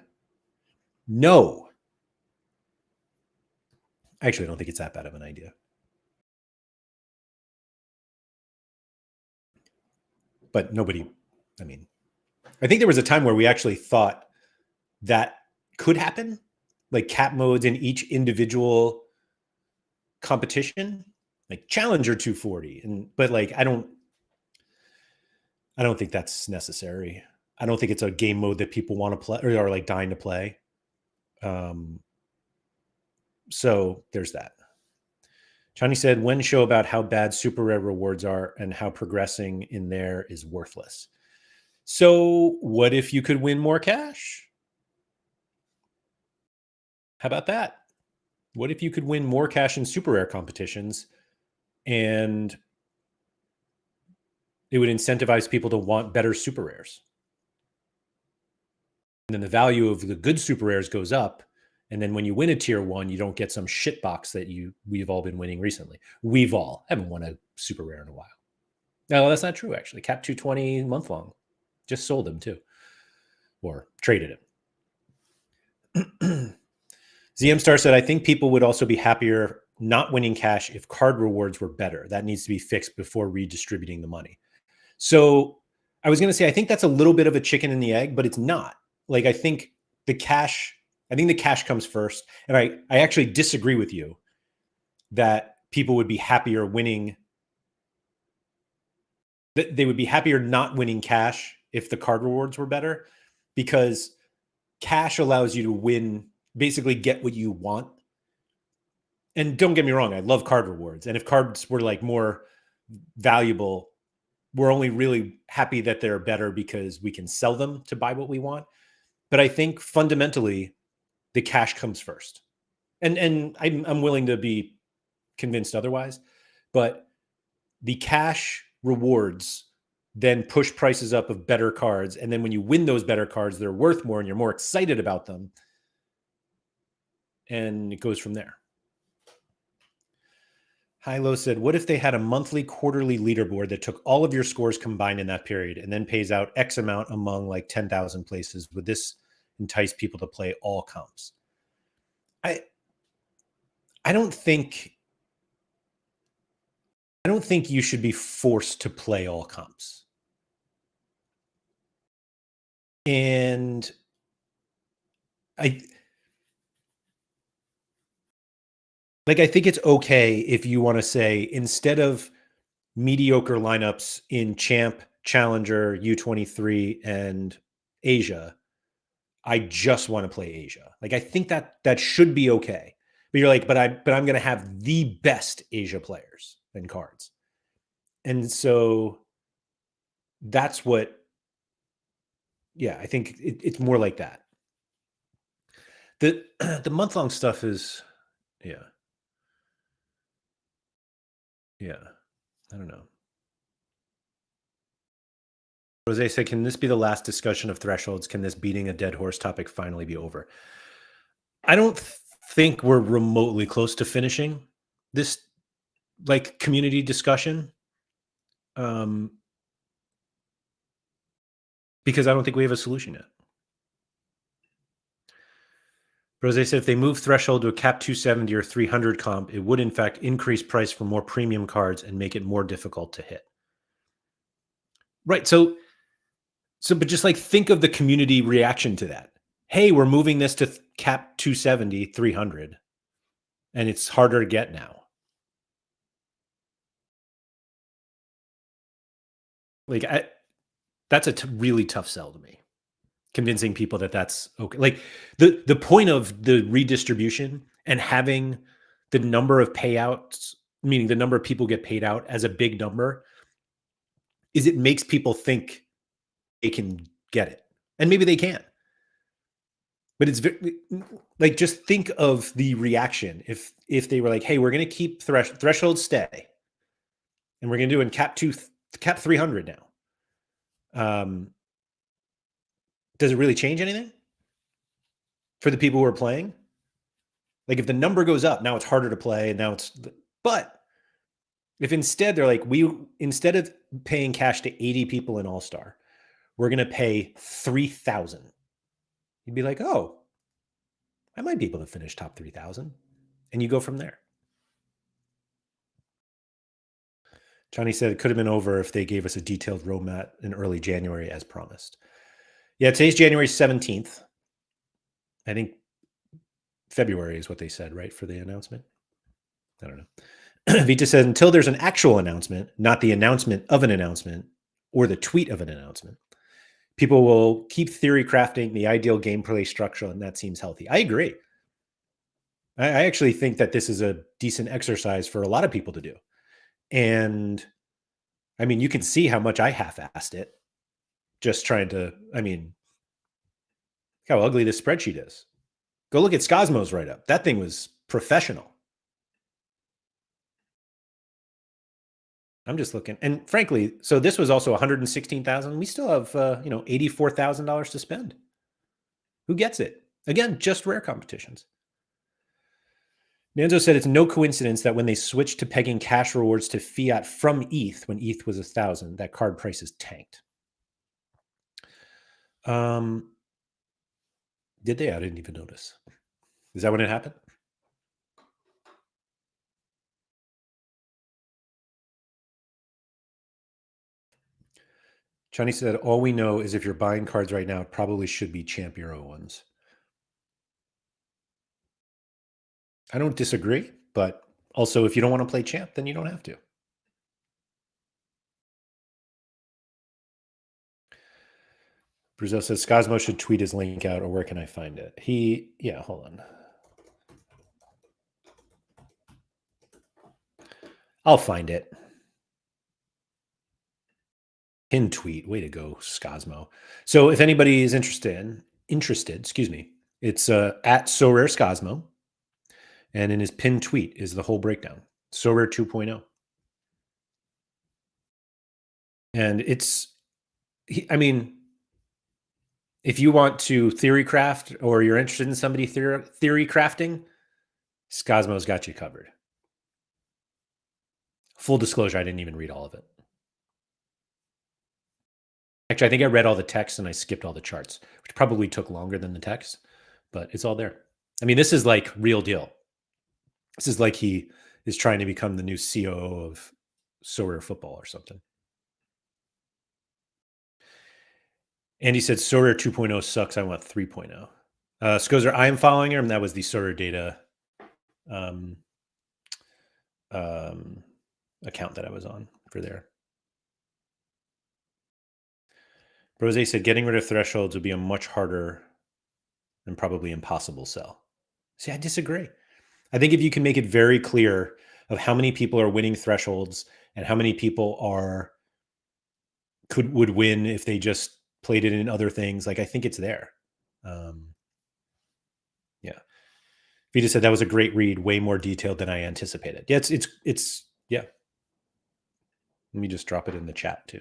Actually, I don't think it's that bad of an idea. But nobody, I think there was a time where we actually thought that could happen, like cap modes in each individual competition, like Challenger 240. But like I don't think that's necessary. I don't think it's a game mode that people want to play or are like dying to play. So there's that. Johnny said, when show about how bad super rare rewards are and how progressing in there is worthless. So what if you could win more cash? How about that? What if you could win more cash in super rare competitions and it would incentivize people to want better super rares? And then the value of the good super rares goes up. And then when you win a tier one, you don't get some shit box that we've all been winning recently. We've all haven't won a super rare in a while. No, that's not true, actually. Cap 220 month long. Just sold him too. Or traded him. ZM Star said, I think people would also be happier not winning cash if card rewards were better. That needs to be fixed before redistributing the money. So I was going to say, I think that's a little bit of a chicken and the egg, but it's not. Like, I think the cash comes first. And I actually disagree with you that people would be happier winning, that they would be happier not winning cash if the card rewards were better, because cash allows you to win, basically get what you want. And don't get me wrong, I love card rewards. And if cards were like more valuable, we're only really happy that they're better because we can sell them to buy what we want. But I think fundamentally, the cash comes first. And I'm willing to be convinced otherwise. But the cash rewards then push prices up of better cards. And then when you win those better cards, they're worth more and you're more excited about them. And it goes from there. Hilo said, what if they had a monthly, quarterly leaderboard that took all of your scores combined in that period and then pays out X amount among like 10,000 places? Would this entice people to play all comps? I don't think you should be forced to play all comps. And I think it's okay if you want to say, instead of mediocre lineups in Champ, Challenger, U23, and Asia, I just want to play Asia. Like, I think that should be okay. But you're like, but I'm going to have the best Asia players and cards. And so that's what, yeah, I think it's more like that. The month-long stuff is, yeah. I don't know. Jose said, can this be the last discussion of thresholds? Can this beating a dead horse topic finally be over? I don't think we're remotely close to finishing this like community discussion. Because I don't think we have a solution yet. Rose said, if they move threshold to a cap 270 or 300 comp, it would in fact increase price for more premium cards and make it more difficult to hit. Right. So, but just like think of the community reaction to that. Hey, we're moving this to cap 270, 300, and it's harder to get now. Like, that's a really tough sell to me. Convincing people that that's okay. Like the point of the redistribution and having the number of payouts, meaning the number of people get paid out, as a big number, is it makes people think they can get it. And maybe they can. But it's like, just think of the reaction if they were like, "Hey, we're going to keep threshold stay, and we're going to do in cap 300 now." Does it really change anything for the people who are playing? Like, if the number goes up, now it's harder to play, and now but if instead they're like, instead of paying cash to 80 people in All Star, we're going to pay 3,000. You'd be like, "Oh, I might be able to finish top 3,000," and you go from there. Johnny said it could have been over if they gave us a detailed roadmap in early January as promised. Yeah, today's January 17th. I think February is what they said, right, for the announcement? I don't know. Vita said, until there's an actual announcement, not the announcement of an announcement or the tweet of an announcement, people will keep theory crafting the ideal gameplay structure, and that seems healthy. I agree. I actually think that this is a decent exercise for a lot of people to do. And I mean, you can see how much I half-assed it, just trying to, I mean, how ugly this spreadsheet is. Go look at Scosmo's write-up. That thing was professional. I'm just looking, and frankly, so this was also 116,000. We still have, $84,000 to spend. Who gets it? Again, just rare competitions. Nanzo said it's no coincidence that when they switched to pegging cash rewards to fiat from ETH, when ETH was 1,000, that card prices tanked. Did they? I didn't even notice. Is that when it happened? Johnny said, all we know is if you're buying cards right now, it probably should be Champ Euro ones. I don't disagree, but also if you don't want to play Champ, then you don't have to. Brazil says, Scosmo should tweet his link out, or where can I find it? Hold on. I'll find it. Pin tweet. Way to go, Scosmo. So if anybody is interested, excuse me, it's at SorareScosmo. And in his pinned tweet is the whole breakdown. Sorare 2.0. And I mean, if you want to theory craft, or you're interested in somebody theory crafting, Scosmo's got you covered. Full disclosure, I didn't even read all of it. Actually, I think I read all the text and I skipped all the charts, which probably took longer than the text, but it's all there. I mean, this is like real deal. This is like he is trying to become the new COO of Sorare football or something. Andy said Sorare 2.0 sucks. I want 3.0. Scozer, I am following him. That was the SorareData account that I was on for there. Rose said getting rid of thresholds would be a much harder and probably impossible sell. See, I disagree. I think if you can make it very clear of how many people are winning thresholds and how many people would win if they just played it in other things, like, I think it's there. Yeah. Vita said that was a great read, way more detailed than I anticipated. Yeah, it's yeah. Let me just drop it in the chat too.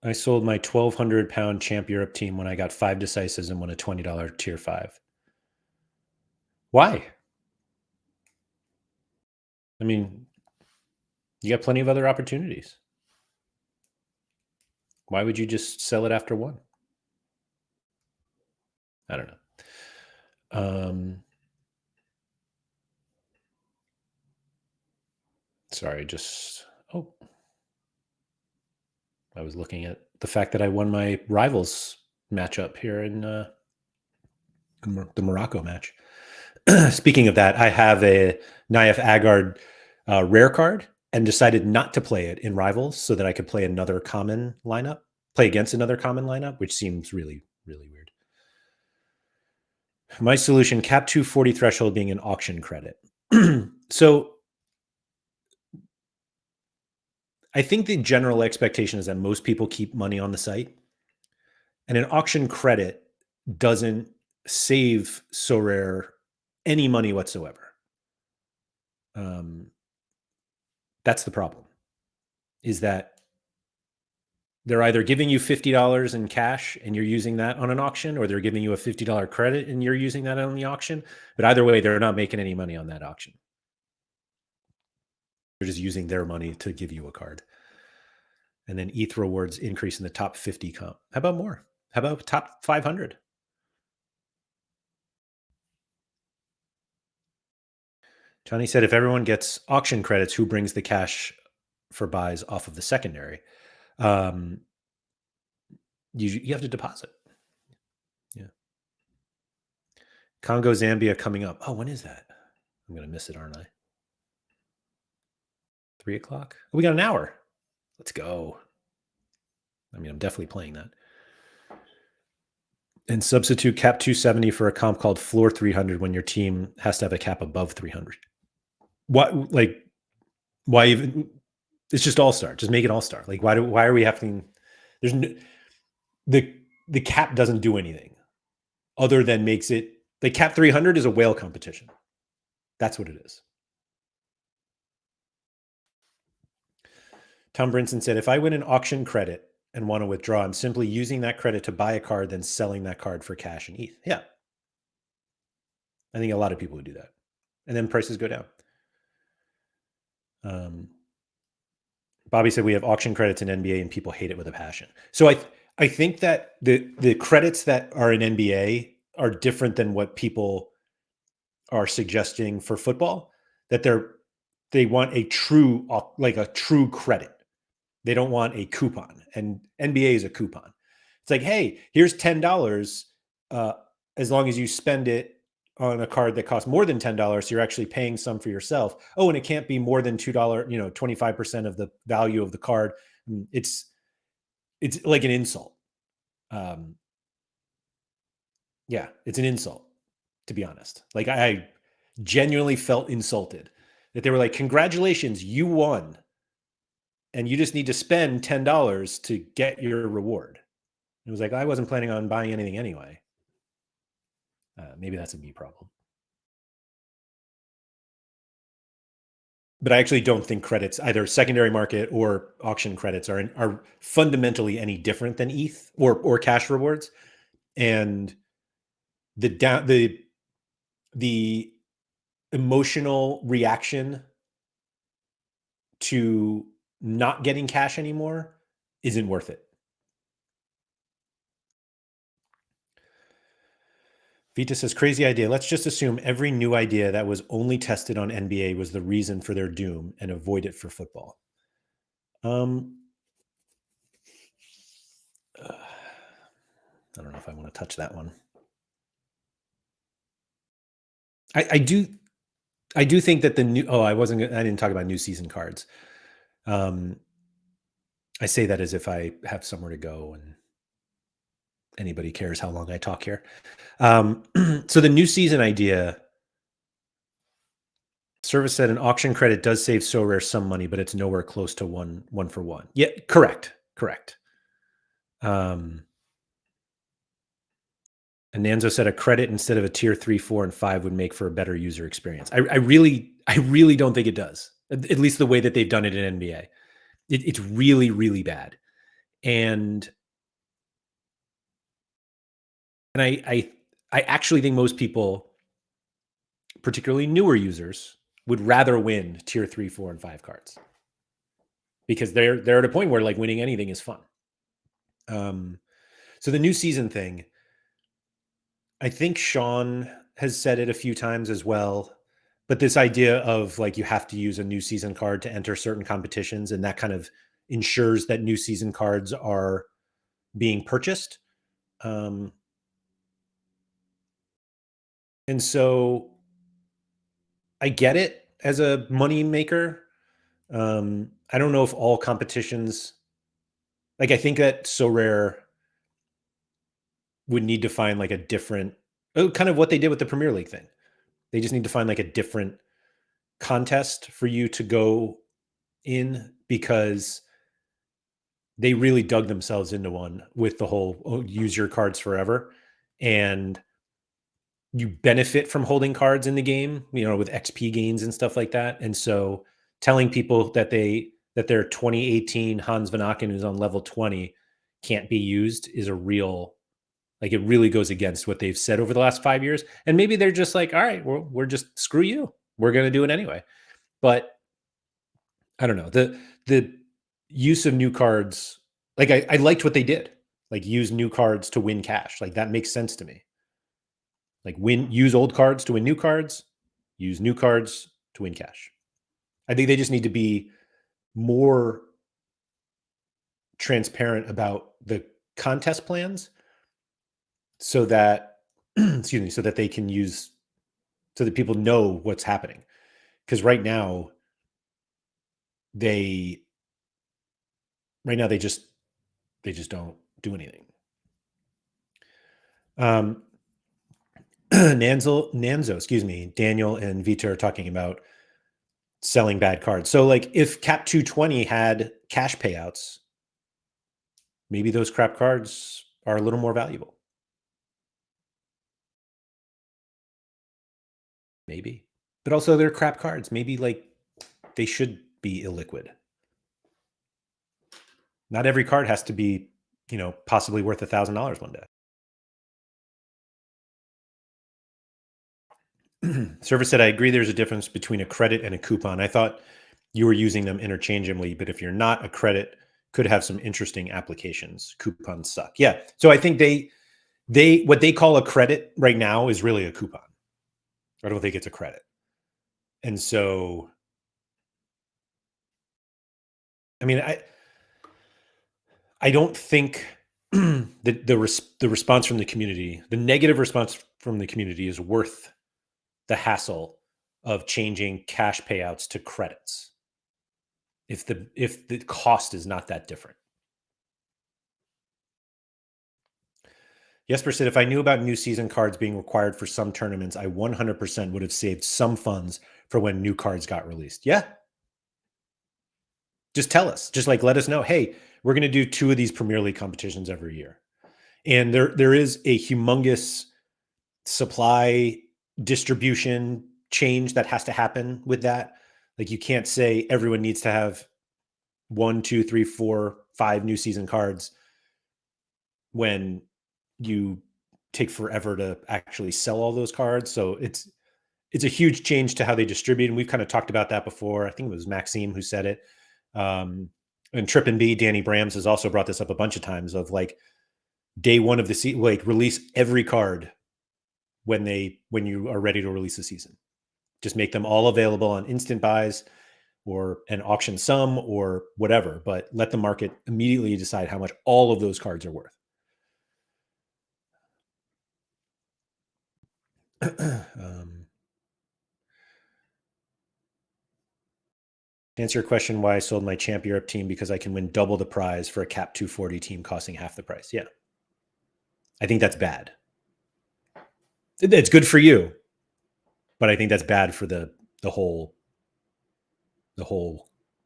I sold my 1,200 pound Champ Europe team when I got 5 decisives and won a $20 tier 5. Why? I mean, you got plenty of other opportunities. Why would you just sell it after one? I don't know. Sorry, I was looking at the fact that I won my rivals matchup here in the Morocco match. Speaking of that, I have a Naif Agard rare card and decided not to play it in rivals so that I could play another common lineup, play against another common lineup, which seems really, really weird. My solution, cap 240 threshold being an auction credit. So I think the general expectation is that most people keep money on the site, and an auction credit doesn't save Sorare any money whatsoever. Um, that's the problem. Is that they're either giving you $50 in cash and you're using that on an auction, or they're giving you a $50 credit and you're using that on the auction. But either way, they're not making any money on that auction. They're just using their money to give you a card. And then ETH rewards increase in the top 50 comp. How about more? How about top 500? Johnny said if everyone gets auction credits, who brings the cash for buys off of the secondary? Um, you have to deposit. Yeah. Congo, Zambia coming up. Oh, when is that? I'm going to miss it, aren't I? 3:00. Oh, we got an hour. Let's go. I mean, I'm definitely playing that. And substitute cap 270 for a comp called floor 300 when your team has to have a cap above 300. What, like, why even? It's just all star. Just make it all star. Like, why are we having? There's no, the cap doesn't do anything other than makes it like cap 300 is a whale competition. That's what it is. Tom Brinson said, if I win an auction credit and want to withdraw, I'm simply using that credit to buy a card, then selling that card for cash and ETH. Yeah. I think a lot of people would do that. And then prices go down. Bobby said we have auction credits in NBA and people hate it with a passion. So I think that the credits that are in NBA are different than what people are suggesting for football. That they want a true credit. They don't want a coupon, and NBA is a coupon. It's like, hey, here's $10. As long as you spend it on a card that costs more than $10, so you're actually paying some for yourself. Oh, and it can't be more than $2, 25% of the value of the card. It's like an insult. Yeah, it's an insult, to be honest. Like, I genuinely felt insulted that they were like, congratulations, you won. And you just need to spend $10 to get your reward. It was like, I wasn't planning on buying anything anyway. Maybe that's a me problem. But I actually don't think credits, either secondary market or auction credits, are fundamentally any different than ETH or cash rewards. And the emotional reaction to not getting cash anymore isn't worth it. Vita says, crazy idea. Let's just assume every new idea that was only tested on NBA was the reason for their doom and avoid it for football. I don't know if I want to touch that one. I do think that the new, I didn't talk about new season cards. I say that as if I have somewhere to go and anybody cares how long I talk here. So the new season idea, Service said an auction credit does save Sorare some money, but it's nowhere close to one for one. Yeah, correct. And Nanzo said a credit instead of a tier 3, 4, and 5 would make for a better user experience. I really don't think it does. At least the way that they've done it in NBA. It's really, really bad. And I actually think most people, particularly newer users, would rather win tier 3, 4, and 5 cards because they're at a point where like winning anything is fun. So the new season thing, I think Sean has said it a few times as well, but this idea of like you have to use a new season card to enter certain competitions, and that kind of ensures that new season cards are being purchased. And so I get it as a money maker. I don't know if all competitions, like I think that Sorare would need to find like a different, kind of what they did with the Premier League thing. They just need to find like a different contest for you to go in, because they really dug themselves into one with the whole use your cards forever. And you benefit from holding cards in the game, with XP gains and stuff like that. And so telling people that their 2018 Hans Van Aken who's on level 20 can't be used is a real, like, it really goes against what they've said over the last 5 years. And maybe they're just like, all right, we're just, screw you. We're going to do it anyway. But I don't know. The use of new cards, like I liked what they did. Like, use new cards to win cash. Like, that makes sense to me. Like, use old cards to win new cards, use new cards to win cash. I think they just need to be more transparent about the contest plans so that excuse me, so that they can use, so that people know what's happening. Because right now they just don't do anything. Nanzo, excuse me, Daniel and Vita are talking about selling bad cards. So, like, if Cap 220 had cash payouts, maybe those crap cards are a little more valuable. Maybe. But also, they're crap cards. Maybe, like, they should be illiquid. Not every card has to be, possibly worth $1,000 one day. Service said, I agree there's a difference between a credit and a coupon. I thought you were using them interchangeably, but if you're not, a credit could have some interesting applications. Coupons suck. Yeah. So I think what they call a credit right now is really a coupon. I don't think it's a credit. And so, I mean, I don't think the response from the community, the negative response from the community, is worth the hassle of changing cash payouts to credits if the cost is not that different. Jesper said, if I knew about new season cards being required for some tournaments, I 100% would have saved some funds for when new cards got released. Yeah. Just tell us. Just, like, let us know, hey, we're going to do 2 of these Premier League competitions every year. And there is a humongous supply distribution change that has to happen with that. Like, you can't say everyone needs to have 1, 2, 3, 4, 5 new season cards when you take forever to actually sell all those cards. So it's a huge change to how they distribute. And we've kind of talked about that before. I think it was Maxime who said it. And Trip and B, Danny Brams, has also brought this up a bunch of times, of, like, day one of the season, like, release every card when you are ready to release the season. Just make them all available on instant buys or an auction sum or whatever, but let the market immediately decide how much all of those cards are worth. To answer your question, why I sold my Champ Europe team, because I can win double the prize for a Cap 240 team costing half the price. Yeah. I think that's bad. It's good for you, but I think that's bad for the whole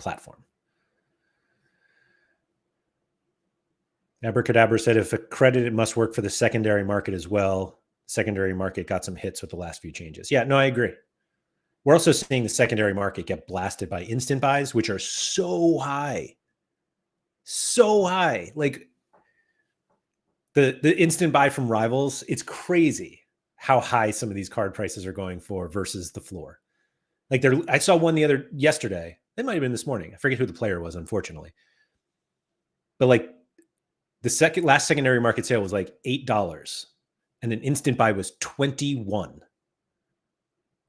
platform. Abracadabra said, if a credit, it must work for the secondary market as well. Secondary market got some hits with the last few changes. Yeah, no, I agree. We're also seeing the secondary market get blasted by instant buys, which are so high. So high. Like, the instant buy from Rivals, it's crazy how high some of these card prices are going for versus the floor. Like, I saw one yesterday. It might have been this morning. I forget who the player was, unfortunately. But, like, the last secondary market sale was like $8, and an instant buy was 21.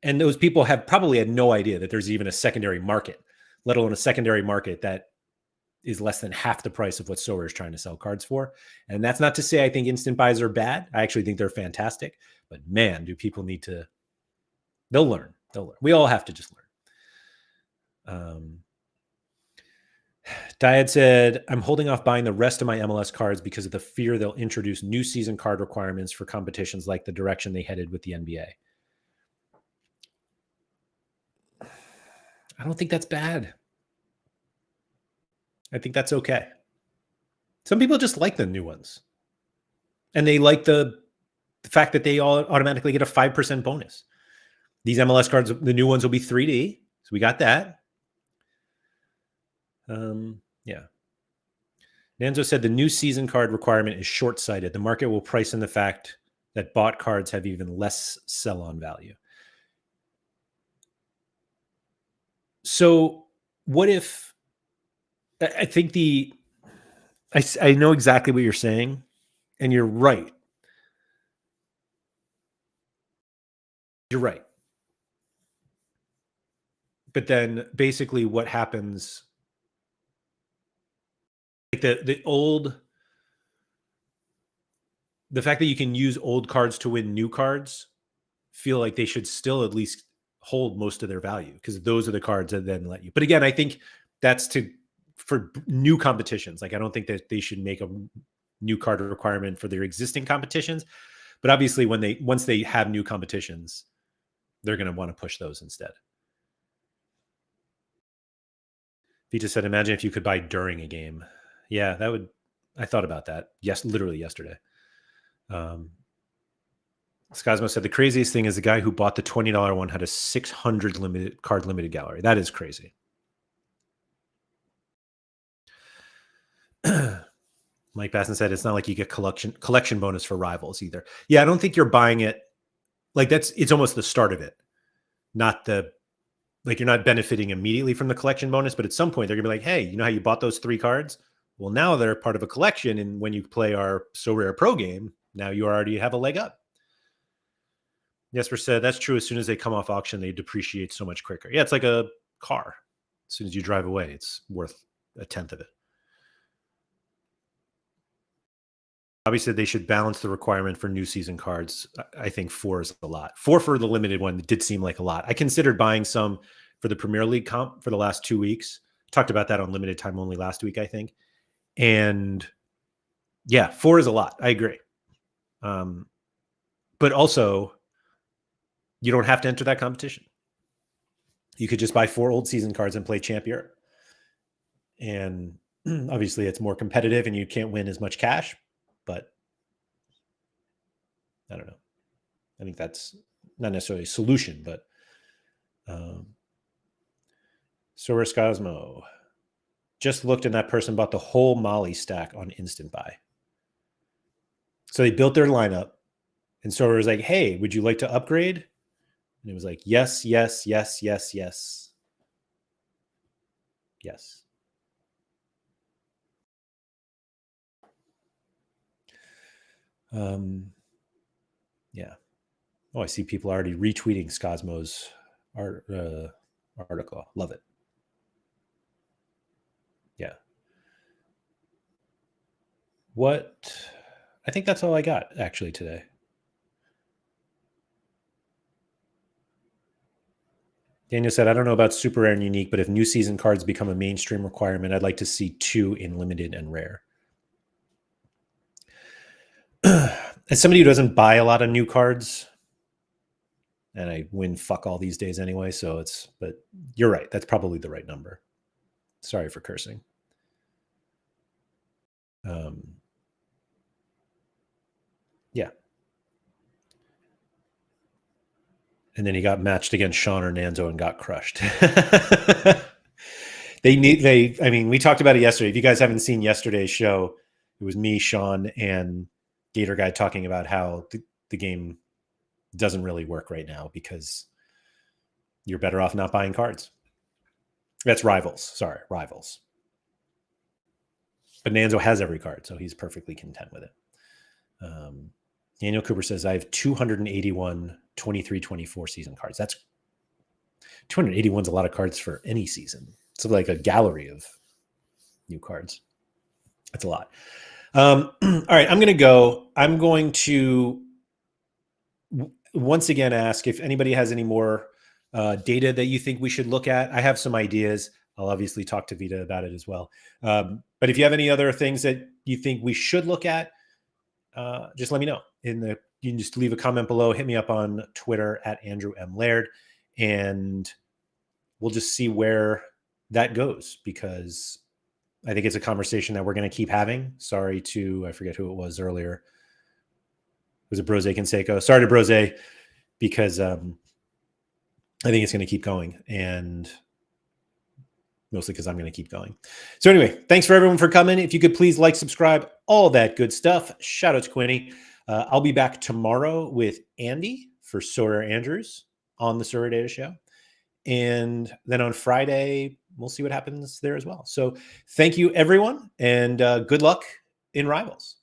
And those people have probably had no idea that there's even a secondary market, let alone a secondary market that is less than half the price of what Sorare is trying to sell cards for. And that's not to say I think instant buys are bad. I actually think they're fantastic. But man, do people need to, they'll learn. We all have to just learn. Diad said, I'm holding off buying the rest of my MLS cards because of the fear they'll introduce new season card requirements for competitions like the direction they headed with the NBA. I don't think that's bad. I think that's okay. Some people just like the new ones, and they like the fact that they all automatically get a 5% bonus. These MLS cards, the new ones will be 3D, so we got that. Yeah. Nanzo said the new season card requirement is short-sighted. The market will price in the fact that bought cards have even less sell-on value. So what if, I think I know exactly what you're saying, and you're right. You're right. But then basically what happens, like the fact that you can use old cards to win new cards feel like they should still at least hold most of their value, because those are the cards that then let you. But again, I think that's for new competitions. Like, I don't think that they should make a new card requirement for their existing competitions. But obviously, once they have new competitions, they're going to want to push those instead. Vita said, "Imagine if you could buy during a game." Yeah, that would. I thought about that. Yes, literally yesterday. Scosmo said the craziest thing is the guy who bought the $20 one had a 600 limited gallery. That is crazy. Mike Basson said it's not like you get collection bonus for Rivals either. Yeah, I don't think you're buying it like it's almost the start of it, not you're not benefiting immediately from the collection bonus, but at some point they're gonna be like, hey, you know how you bought those 3 cards? Well, now they're part of a collection, and when you play our Sorare Pro game, now you already have a leg up. Jesper said that's true. As soon as they come off auction, they depreciate so much quicker. Yeah, it's like a car. As soon as you drive away, it's worth a tenth of it. Bobby said they should balance the requirement for new season cards. I think 4 is a lot. 4 for the limited one did seem like a lot. I considered buying some for the Premier League comp for the last 2 weeks. Talked about that on limited time only last week, I think. And yeah, 4 is a lot. I agree. But also, you don't have to enter that competition. You could just buy 4 old season cards and play Champ Europe. And obviously, it's more competitive and you can't win as much cash. But I don't know. I think that's not necessarily a solution, but Soros Cosmo just looked and that person bought the whole Molly stack on instant buy. So they built their lineup, and Sora was like, hey, would you like to upgrade? And it was like, yes, yes, yes, yes, yes. Yes. Yeah. Oh, I see people already retweeting Scosmo's article. Love it. Yeah. What? I think that's all I got actually today. Daniel said, I don't know about super rare and unique, but if new season cards become a mainstream requirement, I'd like to see 2 in limited and rare. As somebody who doesn't buy a lot of new cards, and I win fuck all these days anyway, but you're right. That's probably the right number. Sorry for cursing. Yeah. And then he got matched against Sean or Nanzo and got crushed. We talked about it yesterday. If you guys haven't seen yesterday's show, it was me, Sean, and Gator Guy talking about how the game doesn't really work right now because you're better off not buying cards. That's Rivals. Sorry, Rivals. But Nanzo has every card, so he's perfectly content with it. Daniel Cooper says, I have 281 23-24 season cards. That's 281 is a lot of cards for any season. It's like a gallery of new cards. That's a lot. All right, I'm going to go. I'm going to once again ask if anybody has any more data that you think we should look at. I have some ideas. I'll obviously talk to Vita about it as well. But if you have any other things that you think we should look at, just let me know. You can just leave a comment below. Hit me up on Twitter at Andrew M. Laird, and we'll just see where that goes, because I think it's a conversation that we're going to keep having. Sorry to, I forget who it was earlier. Was it Brose Canseco? Sorry to Brose, because I think it's going to keep going, and mostly because I'm going to keep going. So anyway, thanks for everyone for coming. If you could please like, subscribe, all that good stuff. Shout out to Quinny. I'll be back tomorrow with Andy for Sorare Andrews on the SorareData show. And then on Friday, we'll see what happens there as well. So thank you, everyone, and good luck in Rivals.